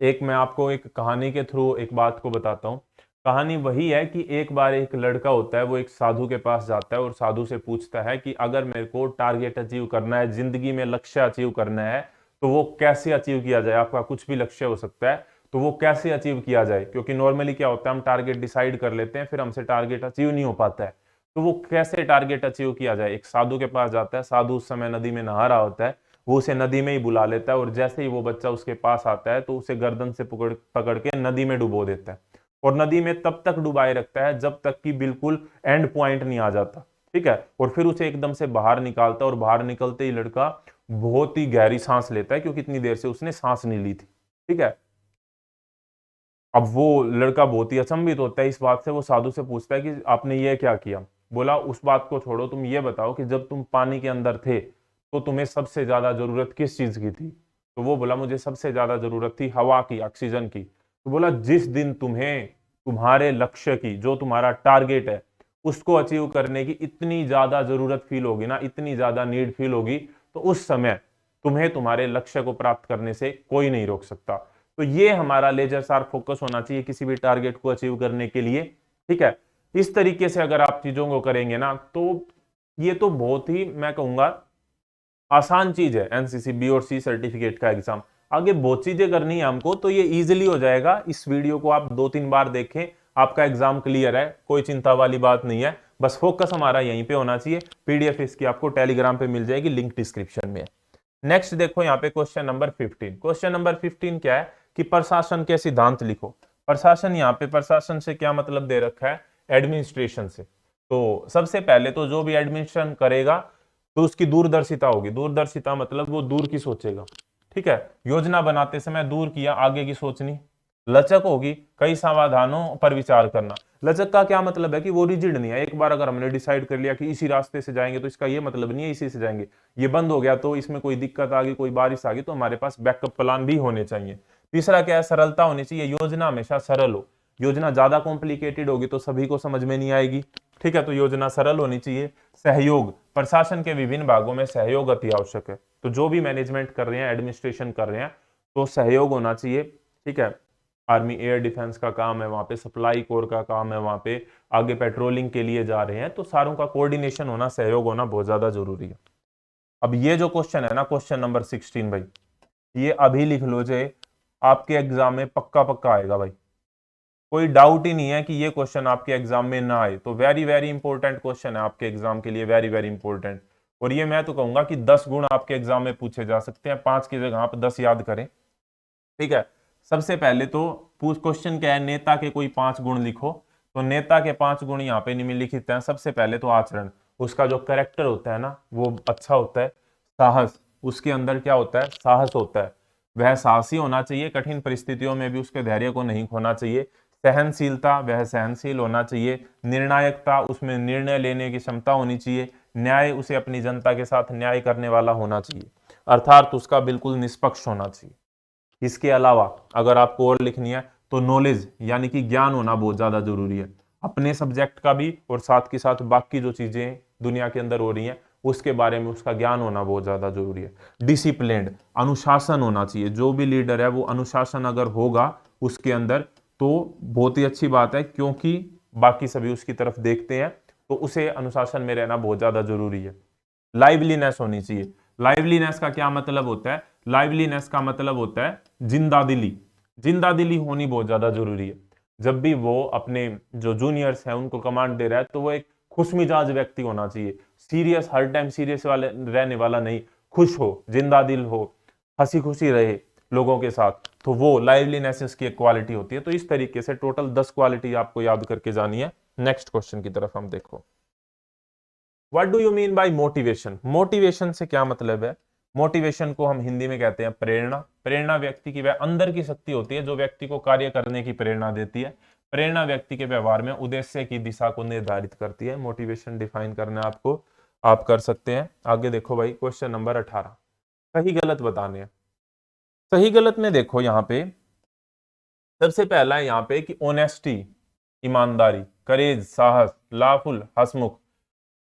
एक मैं आपको एक कहानी के थ्रू एक बात को बताता हूँ। कहानी वही है कि एक बार एक लड़का होता है, वो एक साधु के पास जाता है और साधु से पूछता है कि अगर मेरे को टारगेट अचीव करना है, जिंदगी में लक्ष्य अचीव करना है, तो वो कैसे अचीव किया जाए। आपका कुछ भी लक्ष्य हो सकता है, तो वो कैसे अचीव किया जाए, क्योंकि नॉर्मली क्या होता है, हम टारगेट डिसाइड कर लेते हैं, फिर हमसे टारगेट अचीव नहीं हो पाता है। तो वो कैसे टारगेट अचीव किया जाए, एक साधु के पास जाता है। साधु उस समय नदी में नहा रहा होता है, वो उसे नदी में ही बुला लेता है और जैसे ही वो बच्चा उसके पास आता है तो उसे गर्दन से पकड़ पकड़ के नदी में डुबो देता है और नदी में तब तक डुबाए रखता है जब तक कि बिल्कुल एंड पॉइंट नहीं आ जाता। ठीक है, और फिर उसे एकदम से बाहर निकालता है और बाहर निकलते ही लड़का बहुत ही गहरी सांस लेता है, क्योंकि इतनी देर से उसने सांस नहीं ली थी। ठीक है, अब वो लड़का बहुत ही अचंभित होता है इस बात से, वो साधु से पूछता है कि आपने ये क्या किया। बोला उस बात को छोड़ो, तुम ये बताओ कि जब तुम पानी के अंदर थे तो तुम्हें सबसे ज्यादा जरूरत किस चीज की थी। तो वो बोला मुझे सबसे ज्यादा जरूरत थी हवा की, ऑक्सीजन की। तो बोला जिस दिन तुम्हें तुम्हारे लक्ष्य की, जो तुम्हारा टारगेट है, उसको अचीव करने की इतनी ज्यादा जरूरत फील होगी ना, इतनी ज्यादा नीड फील होगी, तो उस समय तुम्हें तुम्हारे लक्ष्य को प्राप्त करने से कोई नहीं रोक सकता। तो ये हमारा लेजर शार्प फोकस होना चाहिए किसी भी टारगेट को अचीव करने के लिए। ठीक है, इस तरीके से अगर आप चीजों को करेंगे ना, तो ये तो बहुत ही मैं कहूंगा आसान चीज है, एनसीसी बी और सी सर्टिफिकेट का एग्जाम। आगे बहुत चीजें करनी है हमको, तो ये इजीली हो जाएगा। इस वीडियो को आप 2-3 बार देखें, आपका एग्जाम क्लियर है, कोई चिंता वाली बात नहीं है। बस फोकस हमारा यहीं पे होना चाहिए। पीडीएफ इसकी आपको टेलीग्राम पे मिल जाएगी, लिंक डिस्क्रिप्शन में है। नेक्स्ट देखो यहाँ पे क्वेश्चन नंबर 15। क्वेश्चन नंबर 15 क्या है कि प्रशासन के सिद्धांत लिखो। प्रशासन, यहाँ पे प्रशासन से क्या मतलब दे रखा है, एडमिनिस्ट्रेशन से। तो सबसे पहले तो जो भी एडमिनिस्ट्रेशन करेगा तो उसकी दूरदर्शिता होगी। दूरदर्शिता मतलब वो दूर की सोचेगा। ठीक है, योजना बनाते समय दूर किया, आगे की सोचनी। लचक होगी, कई समाधानों पर विचार करना। लचक का क्या मतलब है कि वो रिजिड नहीं है। एक बार अगर हमने डिसाइड कर लिया कि इसी रास्ते से जाएंगे, तो इसका ये मतलब नहीं है इसी से जाएंगे। ये बंद हो गया तो इसमें कोई दिक्कत आ गई, कोई बारिश आ गई, तो हमारे पास बैकअप प्लान भी होने चाहिए। तीसरा क्या है, सरलता होनी चाहिए। योजना हमेशा सरल हो। योजना ज्यादा कॉम्प्लिकेटेड होगी तो सभी को समझ में नहीं आएगी। ठीक है, तो योजना सरल होनी चाहिए। सहयोग, प्रशासन के विभिन्न भागों में सहयोग अति आवश्यक है। तो जो भी मैनेजमेंट कर रहे हैं, एडमिनिस्ट्रेशन कर रहे हैं, तो सहयोग होना चाहिए। ठीक है, आर्मी एयर डिफेंस का काम है, वहां पे सप्लाई कोर का काम है, वहां पे आगे पेट्रोलिंग के लिए जा रहे हैं, तो सारों का कोऑर्डिनेशन होना, सहयोग होना बहुत ज्यादा जरूरी है। अब ये जो क्वेश्चन है ना, क्वेश्चन नंबर 16 भाई, ये अभी लिख लो जे, आपके एग्जाम में पक्का पक्का आएगा भाई। कोई डाउट ही नहीं है कि ये क्वेश्चन आपके एग्जाम में ना आए। तो वेरी वेरी इंपॉर्टेंट क्वेश्चन है आपके एग्जाम के लिए, वेरी वेरी इंपॉर्टेंट। और ये मैं तो कहूंगा कि 10 गुण आपके एग्जाम में पूछे जा सकते हैं, 5 की जगह आप 10 याद करें। ठीक है, सबसे पहले तो क्वेश्चन क्या है, नेता के कोई 5 गुण लिखो। तो नेता के 5 गुण यहाँ पे निम्नलिखित हैं। सबसे पहले तो आचरण, उसका जो कैरेक्टर होता है ना वो अच्छा होता है। साहस, उसके अंदर क्या होता है, साहस होता है, वह साहसी होना चाहिए, कठिन परिस्थितियों में भी उसके धैर्य को नहीं खोना चाहिए। सहनशीलता, वह सहनशील होना चाहिए। निर्णायकता, उसमें निर्णय लेने की क्षमता होनी चाहिए। न्याय, उसे अपनी जनता के साथ न्याय करने वाला होना चाहिए, अर्थात उसका बिल्कुल निष्पक्ष होना चाहिए। इसके अलावा अगर आपको और लिखनी है तो नॉलेज यानी कि ज्ञान होना बहुत ज्यादा जरूरी है, अपने सब्जेक्ट का भी और साथ के साथ बाकी जो चीजें दुनिया के अंदर हो रही हैं उसके बारे में उसका ज्ञान होना बहुत ज्यादा जरूरी है। डिसिप्लिन्ड, अनुशासन होना चाहिए, जो भी लीडर है वो अनुशासन अगर होगा उसके अंदर तो बहुत ही अच्छी बात है, क्योंकि बाकी सभी उसकी तरफ देखते हैं, तो उसे अनुशासन में रहना बहुत ज्यादा जरूरी है। लाइवलीनेस होनी चाहिए। लाइवलीनेस का क्या मतलब होता है, लाइवलीनेस का मतलब होता है जिंदा दिली। जिंदा दिली होनी बहुत ज्यादा जरूरी है। जब भी वो अपने जो जूनियर्स हैं उनको कमांड दे रहा है तो वो एक खुशमिजाज व्यक्ति होना चाहिए, सीरियस, हर टाइम सीरियस वाले रहने वाला नहीं, खुश हो, जिंदा दिल हो, हंसी खुशी रहे लोगों के साथ, तो वो लाइवलीनेस इसकी एक क्वालिटी होती है। तो इस तरीके से टोटल 10 क्वालिटी आपको याद करके जानी है। नेक्स्ट क्वेश्चन की तरफ हम देखो। What do you mean by motivation? Motivation से क्या मतलब है? मोटिवेशन को हम हिंदी में कहते हैं प्रेरणा। प्रेरणा व्यक्ति की वह अंदर की शक्ति होती है जो व्यक्ति को कार्य करने की प्रेरणा देती है। प्रेरणा व्यक्ति के व्यवहार में उद्देश्य की दिशा को निर्धारित करती है। मोटिवेशन डिफाइन करना आपको, आप कर सकते हैं। आगे देखो भाई, क्वेश्चन नंबर 18, सही गलत बताने हैं। सही गलत में देखो यहाँ पे सबसे पहला है यहाँ पे कि ऑनेस्टी, ईमानदारी, करेज, साहस, लाफुल, हसमुख,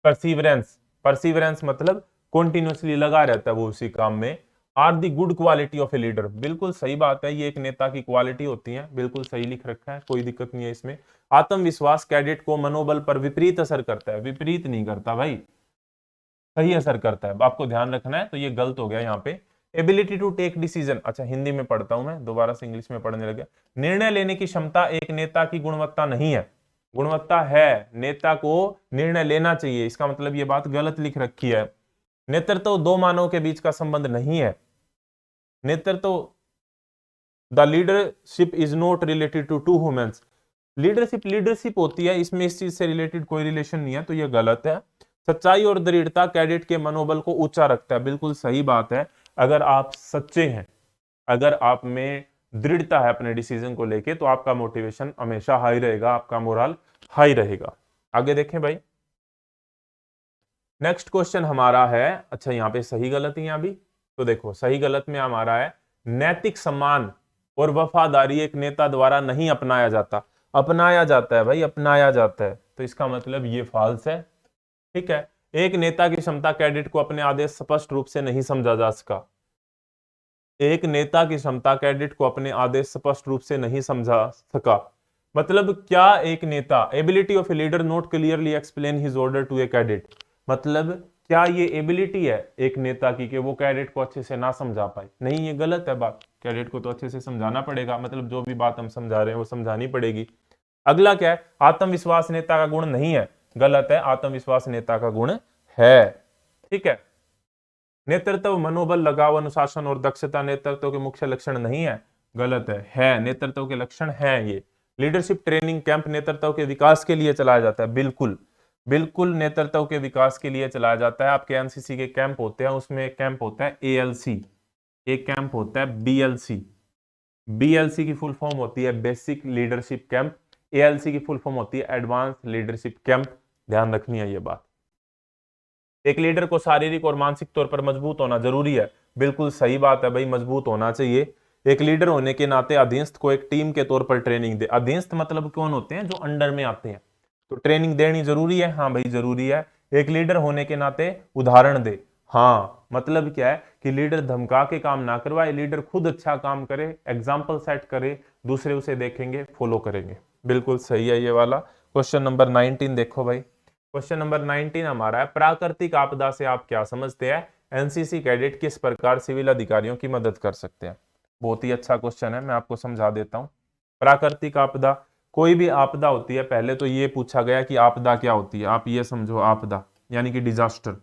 परसिवरेंस, परसिवरेंस मतलब कॉन्टिन्यूसली लगा रहता है वो उसी काम में, are the good quality of a leader. बिल्कुल सही बात है, ये एक नेता की क्वालिटी होती है, बिल्कुल सही लिख रखा है, कोई दिक्कत नहीं है इसमें। आत्मविश्वास कैडेट को मनोबल पर विपरीत असर करता है, विपरीत नहीं करता भाई, सही असर करता है, आपको ध्यान रखना है। तो ये गलत हो गया यहाँ पे। एबिलिटी टू टेक डिसीजन, अच्छा हिंदी में पढ़ता हूं मैं, दोबारा से इंग्लिश में पढ़ने लगा। निर्णय लेने की क्षमता एक नेता की गुणवत्ता नहीं है, गुणवत्ता है, नेता को निर्णय लेना चाहिए, इसका मतलब ये बात गलत लिख रखी है। नेतृत्व दो मानव के बीच का संबंध नहीं है। नेतृत्व, the leadership is not related to to humans. Leadership leadership होती है, इसमें इस चीज से रिलेटेड कोई रिलेशन नहीं है, तो ये गलत है। सच्चाई और दृढ़ता कैडेट के मनोबल को ऊंचा रखता है, बिल्कुल सही बात है। अगर आप सच्चे हैं, अगर आप में दृढ़ता है अपने डिसीजन को लेके, तो आपका मोटिवेशन हमेशा हाई रहेगा, आपका मोरल हाई रहेगा। आगे देखें भाई, नेक्स्ट क्वेश्चन हमारा है, अच्छा यहाँ पे सही गलत ही यहाँ भी, तो देखो सही गलत में हमारा है नैतिक सम्मान और वफादारी एक नेता द्वारा नहीं अपनाया जाता। अपनाया जाता है भाई, अपनाया जाता है, तो इसका मतलब ये फॉल्स है। ठीक है, एक नेता की क्षमता कैडेट को अपने आदेश स्पष्ट रूप से नहीं समझा जा सका। एक नेता की क्षमता कैडेट को अपने आदेश स्पष्ट रूप से नहीं समझा सका, मतलब क्या, एक नेता, ability of a leader not clearly explain his order to a cadet, मतलब क्या ये एबिलिटी है एक नेता की कि वो कैडेट को अच्छे से ना समझा पाए? नहीं, ये गलत है बात, कैडेट को तो अच्छे से समझाना पड़ेगा, मतलब जो भी बात हम समझा रहे हैं वो समझानी पड़ेगी। अगला क्या है, आत्मविश्वास नेता का गुण नहीं है, गलत है, आत्मविश्वास नेता का गुण है। ठीक है, नेतृत्व, मनोबल, लगाव, अनुशासन और दक्षता नेतृत्व के मुख्य लक्षण नहीं है, गलत है, नेतृत्व के लक्षण हैं ये। लीडरशिप ट्रेनिंग कैंप नेतृत्व के विकास के लिए चलाया जाता है, बिल्कुल बिल्कुल नेतृत्व के विकास के लिए चलाया जाता है। आपके एनसीसी के कैंप होते हैं, उसमें एक कैंप होता है एएलसी, एक कैंप होता है बीएलसी। बीएलसी की फुल फॉर्म होती है बेसिक लीडरशिप कैंप, एएलसी की फुल फॉर्म होती है एडवांस लीडरशिप कैंप, ध्यान रखनी है ये बात। एक लीडर को शारीरिक और मानसिक तौर पर मजबूत होना जरूरी है, बिल्कुल सही बात है भाई, मजबूत होना चाहिए। एक लीडर होने के नाते अधीनस्थ को एक टीम के तौर पर ट्रेनिंग दे। अधीनस्थ मतलब कौन होते हैं? जो अंडर में आते हैं, तो ट्रेनिंग देनी जरूरी है, हाँ भाई जरूरी है। एक लीडर होने के नाते उदाहरण दे, हाँ मतलब क्या है कि लीडर धमका के काम ना करवाए, लीडर खुद अच्छा काम करे, एग्जाम्पल सेट करे, दूसरे उसे देखेंगे फॉलो करेंगे, बिल्कुल सही है ये वाला। क्वेश्चन नंबर 19 देखो भाई, क्वेश्चन नंबर 19 हमारा है, प्राकृतिक आपदा से आप क्या समझते हैं? एनसीसी कैडेट किस प्रकार सिविल अधिकारियों की मदद कर सकते हैं? बहुत ही अच्छा क्वेश्चन है, मैं आपको समझा देता हूं। प्राकृतिक आपदा, कोई भी आपदा होती है, पहले तो ये पूछा गया कि आपदा क्या होती है। आप ये समझो, आपदा यानी कि डिजास्टर।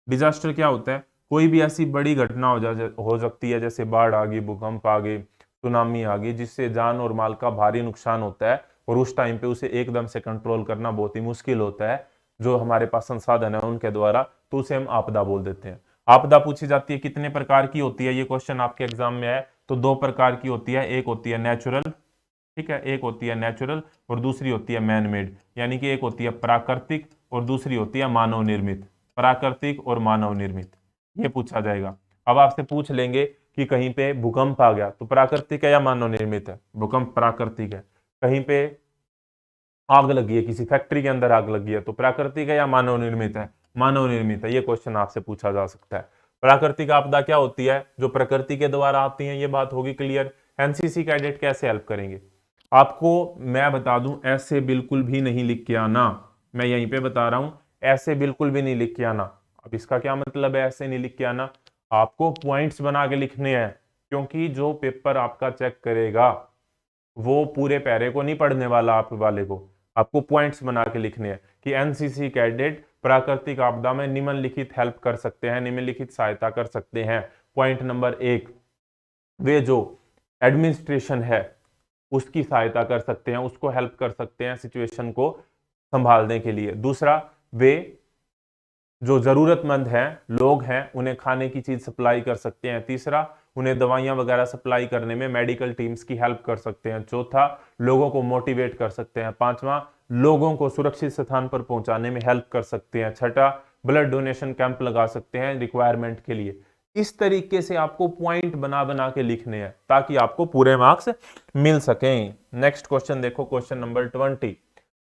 डिजास्टर क्या होता है? कोई भी ऐसी बड़ी घटना हो सकती है, जैसे बाढ़ आ गई, भूकंप आ गई, सुनामी आ गई, जिससे जान और माल का भारी नुकसान होता है, और उस टाइम पे उसे एकदम से कंट्रोल करना बहुत ही मुश्किल होता है जो हमारे पास संसाधन है उनके द्वारा, तो उसे हम आपदा बोल देते हैं। आपदा पूछी जाती है कितने प्रकार की होती है, ये क्वेश्चन आपके एग्जाम में है, तो दो प्रकार की होती है। एक होती है नेचुरल, ठीक है, एक होती है नेचुरल और दूसरी होती है मैन मेड, यानी कि एक होती है प्राकृतिक और दूसरी होती है मानव निर्मित। प्राकृतिक और मानव निर्मित, ये पूछा जाएगा। अब आपसे पूछ लेंगे कि कहीं पे भूकंप आ गया तो प्राकृतिक है या मानव निर्मित है? भूकंप प्राकृतिक है। कहीं पे आग लगी है, किसी फैक्ट्री के अंदर आग लगी है, तो प्राकृतिक है या मानव निर्मित है? मानव निर्मित है। ये क्वेश्चन आपसे पूछा जा सकता है। प्राकृतिक आपदा क्या होती है? जो प्रकृति के द्वारा आती है, ये बात होगी क्लियर। एनसीसी कैडेट कैसे हेल्प करेंगे? आपको मैं बता दूं, ऐसे बिल्कुल भी नहीं लिख के आना। मैं यहीं पे बता रहा हूं, ऐसे बिल्कुल भी नहीं लिख के आना। अब इसका क्या मतलब है ऐसे नहीं लिख के आना? आपको पॉइंट्स बना के लिखने हैं, क्योंकि जो पेपर आपका चेक करेगा वो पूरे पैरे को नहीं पढ़ने वाला आप वाले को। आपको पॉइंट्स बना के लिखने हैं कि एनसीसी कैडेट प्राकृतिक आपदा में निम्नलिखित हेल्प कर सकते हैं, निम्नलिखित सहायता कर सकते हैं। पॉइंट नंबर 1, वे जो एडमिनिस्ट्रेशन है उसकी सहायता कर सकते हैं, उसको हेल्प कर सकते हैं सिचुएशन को संभालने के लिए। दूसरा, वे जो जरूरतमंद हैं, लोग हैं, उन्हें खाने की चीज सप्लाई कर सकते हैं। तीसरा, उन्हें दवाइयां वगैरह सप्लाई करने में मेडिकल टीम्स की हेल्प कर सकते हैं। चौथा, लोगों को मोटिवेट कर सकते हैं। पांचवा, लोगों को सुरक्षित स्थान पर पहुंचाने में हेल्प कर सकते हैं। छठा, ब्लड डोनेशन कैंप लगा सकते हैं रिक्वायरमेंट के लिए। इस तरीके से आपको पॉइंट बना बना के लिखने हैं ताकि आपको पूरे मार्क्स मिल सकें। नेक्स्ट क्वेश्चन देखो, question number 20।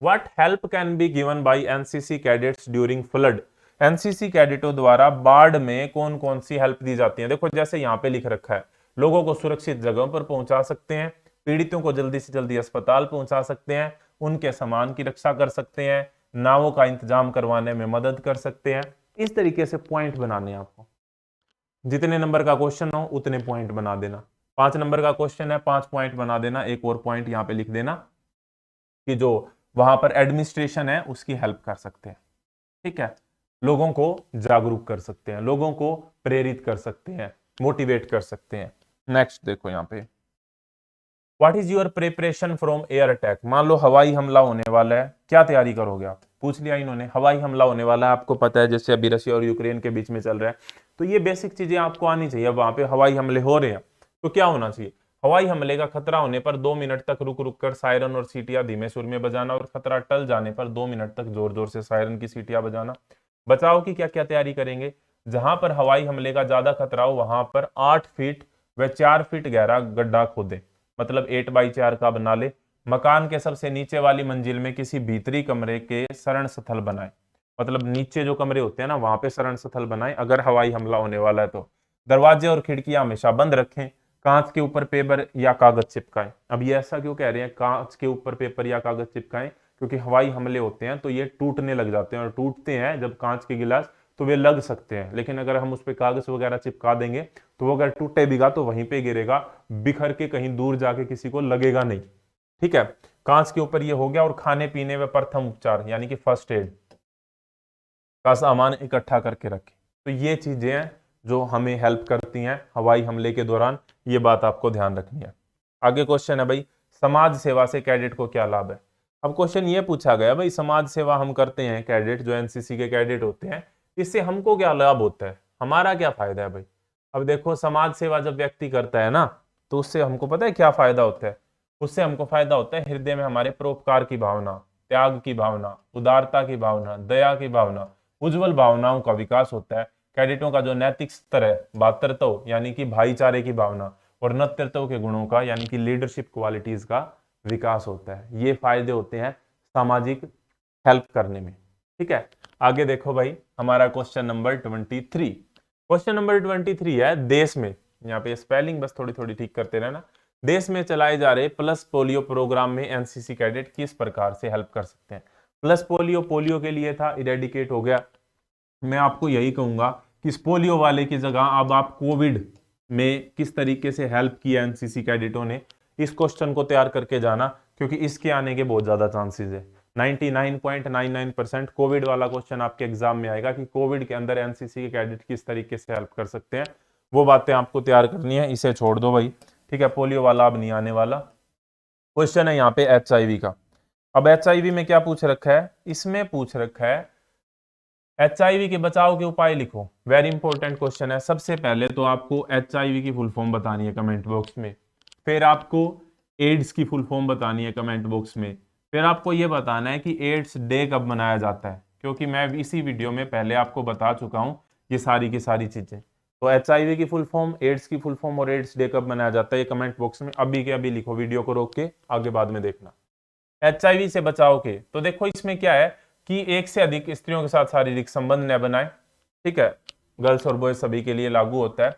What help can be given by NCC cadets during flood? NCC कैडेटों द्वारा बाढ़ में कौन कौन सी हेल्प दी जाती है? देखो जैसे यहाँ पे लिख रखा है, लोगों को सुरक्षित जगहों पर पहुंचा सकते हैं, पीड़ितों को जल्दी से जल्दी अस्पताल पहुंचा सकते हैं, उनके सामान की रक्षा कर सकते हैं, नावों का इंतजाम करवाने में मदद कर सकते हैं। इस तरीके से पॉइंट बनाने हैं आपको। जितने नंबर का क्वेश्चन हो उतने पॉइंट बना देना। 5 नंबर का क्वेश्चन है, 5 पॉइंट बना देना। एक और पॉइंट यहाँ पे लिख देना कि जो वहां पर एडमिनिस्ट्रेशन है उसकी हेल्प कर सकते हैं, ठीक है, लोगों को जागरूक कर सकते हैं, लोगों को प्रेरित कर सकते हैं, मोटिवेट कर सकते हैं। नेक्स्ट देखो यहाँ पे, what is your preparation from air attack? मान लो हवाई हमला होने वाला है, क्या तैयारी करोगे आप? पूछ लिया इन्होंने, हवाई हमला होने वाला है, आपको पता है जैसे अभी रशिया और यूक्रेन के बीच में चल रहा है, तो ये बेसिक चीजें आपको आनी चाहिए। वहां पे हवाई हमले हो रहे हैं तो क्या होना चाहिए? हवाई हमले का खतरा होने पर 2 मिनट तक रुक रुक कर सायरन और सीटियां धीमे सुर में बजाना, और खतरा टल जाने पर 2 मिनट तक जोर जोर से सायरन की सीटियां बजाना। बचाव की क्या क्या तैयारी करेंगे? जहां पर हवाई हमले का ज्यादा खतरा हो वहां पर 8 फीट व 4 फीट गहरा गड्ढा खोदे, मतलब 8x4 का बना ले। मकान के सबसे नीचे वाली मंजिल में किसी भीतरी कमरे के शरण स्थल बनाए, मतलब नीचे जो कमरे होते हैं ना वहां पे शरण स्थल बनाए अगर हवाई हमला होने वाला है तो। दरवाजे और खिड़कियां हमेशा बंद रखें। कांच के ऊपर पेपर या कागज चिपकाएं। अब ये ऐसा क्यों कह रहे हैं कांच के ऊपर पेपर या कागज चिपकाएं? क्योंकि हवाई हमले होते हैं तो ये टूटने लग जाते हैं, और टूटते हैं जब कांच के गिलास तो वे लग सकते हैं, लेकिन अगर हम उस पर कागज वगैरह चिपका देंगे तो वो अगर टूटे बिगा तो वहीं पे गिरेगा, बिखर के कहीं दूर जाके किसी को लगेगा नहीं, ठीक है। कांच के ऊपर ये हो गया। और खाने पीने व प्रथम उपचार यानी कि फर्स्ट एड का सामान इकट्ठा करके रखें। तो ये चीजें हैं जो हमें हेल्प करती हैं हवाई हमले के दौरान, ये बात आपको ध्यान रखनी है। आगे क्वेश्चन है भाई, समाज सेवा से कैडेट को क्या लाभ है? अब क्वेश्चन ये पूछा गया भाई, समाज सेवा हम करते हैं कैडेट, जो एनसीसी के कैडेट होते हैं, इससे हमको क्या लाभ होता है, हमारा क्या फायदा है भाई? अब देखो, समाज सेवा जब व्यक्ति करता है ना तो उससे हमको पता है क्या फायदा होता है। उससे हमको फायदा होता है हृदय में हमारे परोपकार की भावना, त्याग की भावना, उदारता की भावना, दया की भावना, उज्जवल भावनाओं का विकास होता है। कैडेटों का जो नैतिक स्तर है, भातृत्व यानी कि भाईचारे की भावना, और नेतृत्व के गुणों का यानी कि लीडरशिप क्वालिटीज का विकास होता है। ये फायदे होते हैं सामाजिक हेल्प करने में, ठीक है। आगे देखो भाई, हमारा क्वेश्चन नंबर 23। क्वेश्चन नंबर 23 है, देश में, यहाँ पे स्पेलिंग बस थोड़ी थोड़ी ठीक करते रहना, देश में चलाए जा रहे प्लस पोलियो प्रोग्राम में एनसीसी कैडेट किस प्रकार से हेल्प कर सकते हैं? प्लस पोलियो पोलियो के लिए था, इरेडिकेट हो गया। मैं आपको यही कहूंगा कि इस पोलियो वाले की जगह अब आप कोविड में किस तरीके से हेल्प किया एनसीसी कैडेटों ने, इस क्वेश्चन को तैयार करके जाना, क्योंकि इसके आने के बहुत ज्यादा चांसेस है। 99.99% कोविड वाला क्वेश्चन आपके एग्जाम में आएगा कि कोविड के अंदर एनसीसी के कैडेट किस तरीके से हेल्प कर सकते हैं, वो बातें आपको तैयार करनी है, इसे छोड़ दो भाई, ठीक है। पोलियो वाला अब नहीं आने वाला। क्वेश्चन है यहाँ पे एचआईवी का। अब एचआईवी में क्या पूछ रखा है, इसमें पूछ रखा है एचआईवी के बचाव के उपाय लिखो। वेरी इंपॉर्टेंट क्वेश्चन है। सबसे पहले तो आपको एचआईवी की फुल फॉर्म बतानी है कमेंट बॉक्स में, फिर आपको एड्स की फुल फॉर्म बतानी है कमेंट बॉक्स में, फिर आपको यह बताना है कि एड्स डे कब मनाया जाता है, क्योंकि मैं इसी वीडियो में पहले आपको बता चुका हूं ये सारी की सारी चीजें। तो एचआईवी की फुल फॉर्म, एड्स की फुल फॉर्म और एड्स डे कब मनाया जाता है, ये कमेंट बॉक्स में अभी के अभी लिखो, वीडियो को रोक के आगे बाद में देखना। एचआईवी से बचाव के तो देखो इसमें क्या है कि एक से अधिक स्त्रियों के साथ शारीरिक संबंध न बनाए, ठीक है, गर्ल्स और बॉयज सभी के लिए लागू होता है।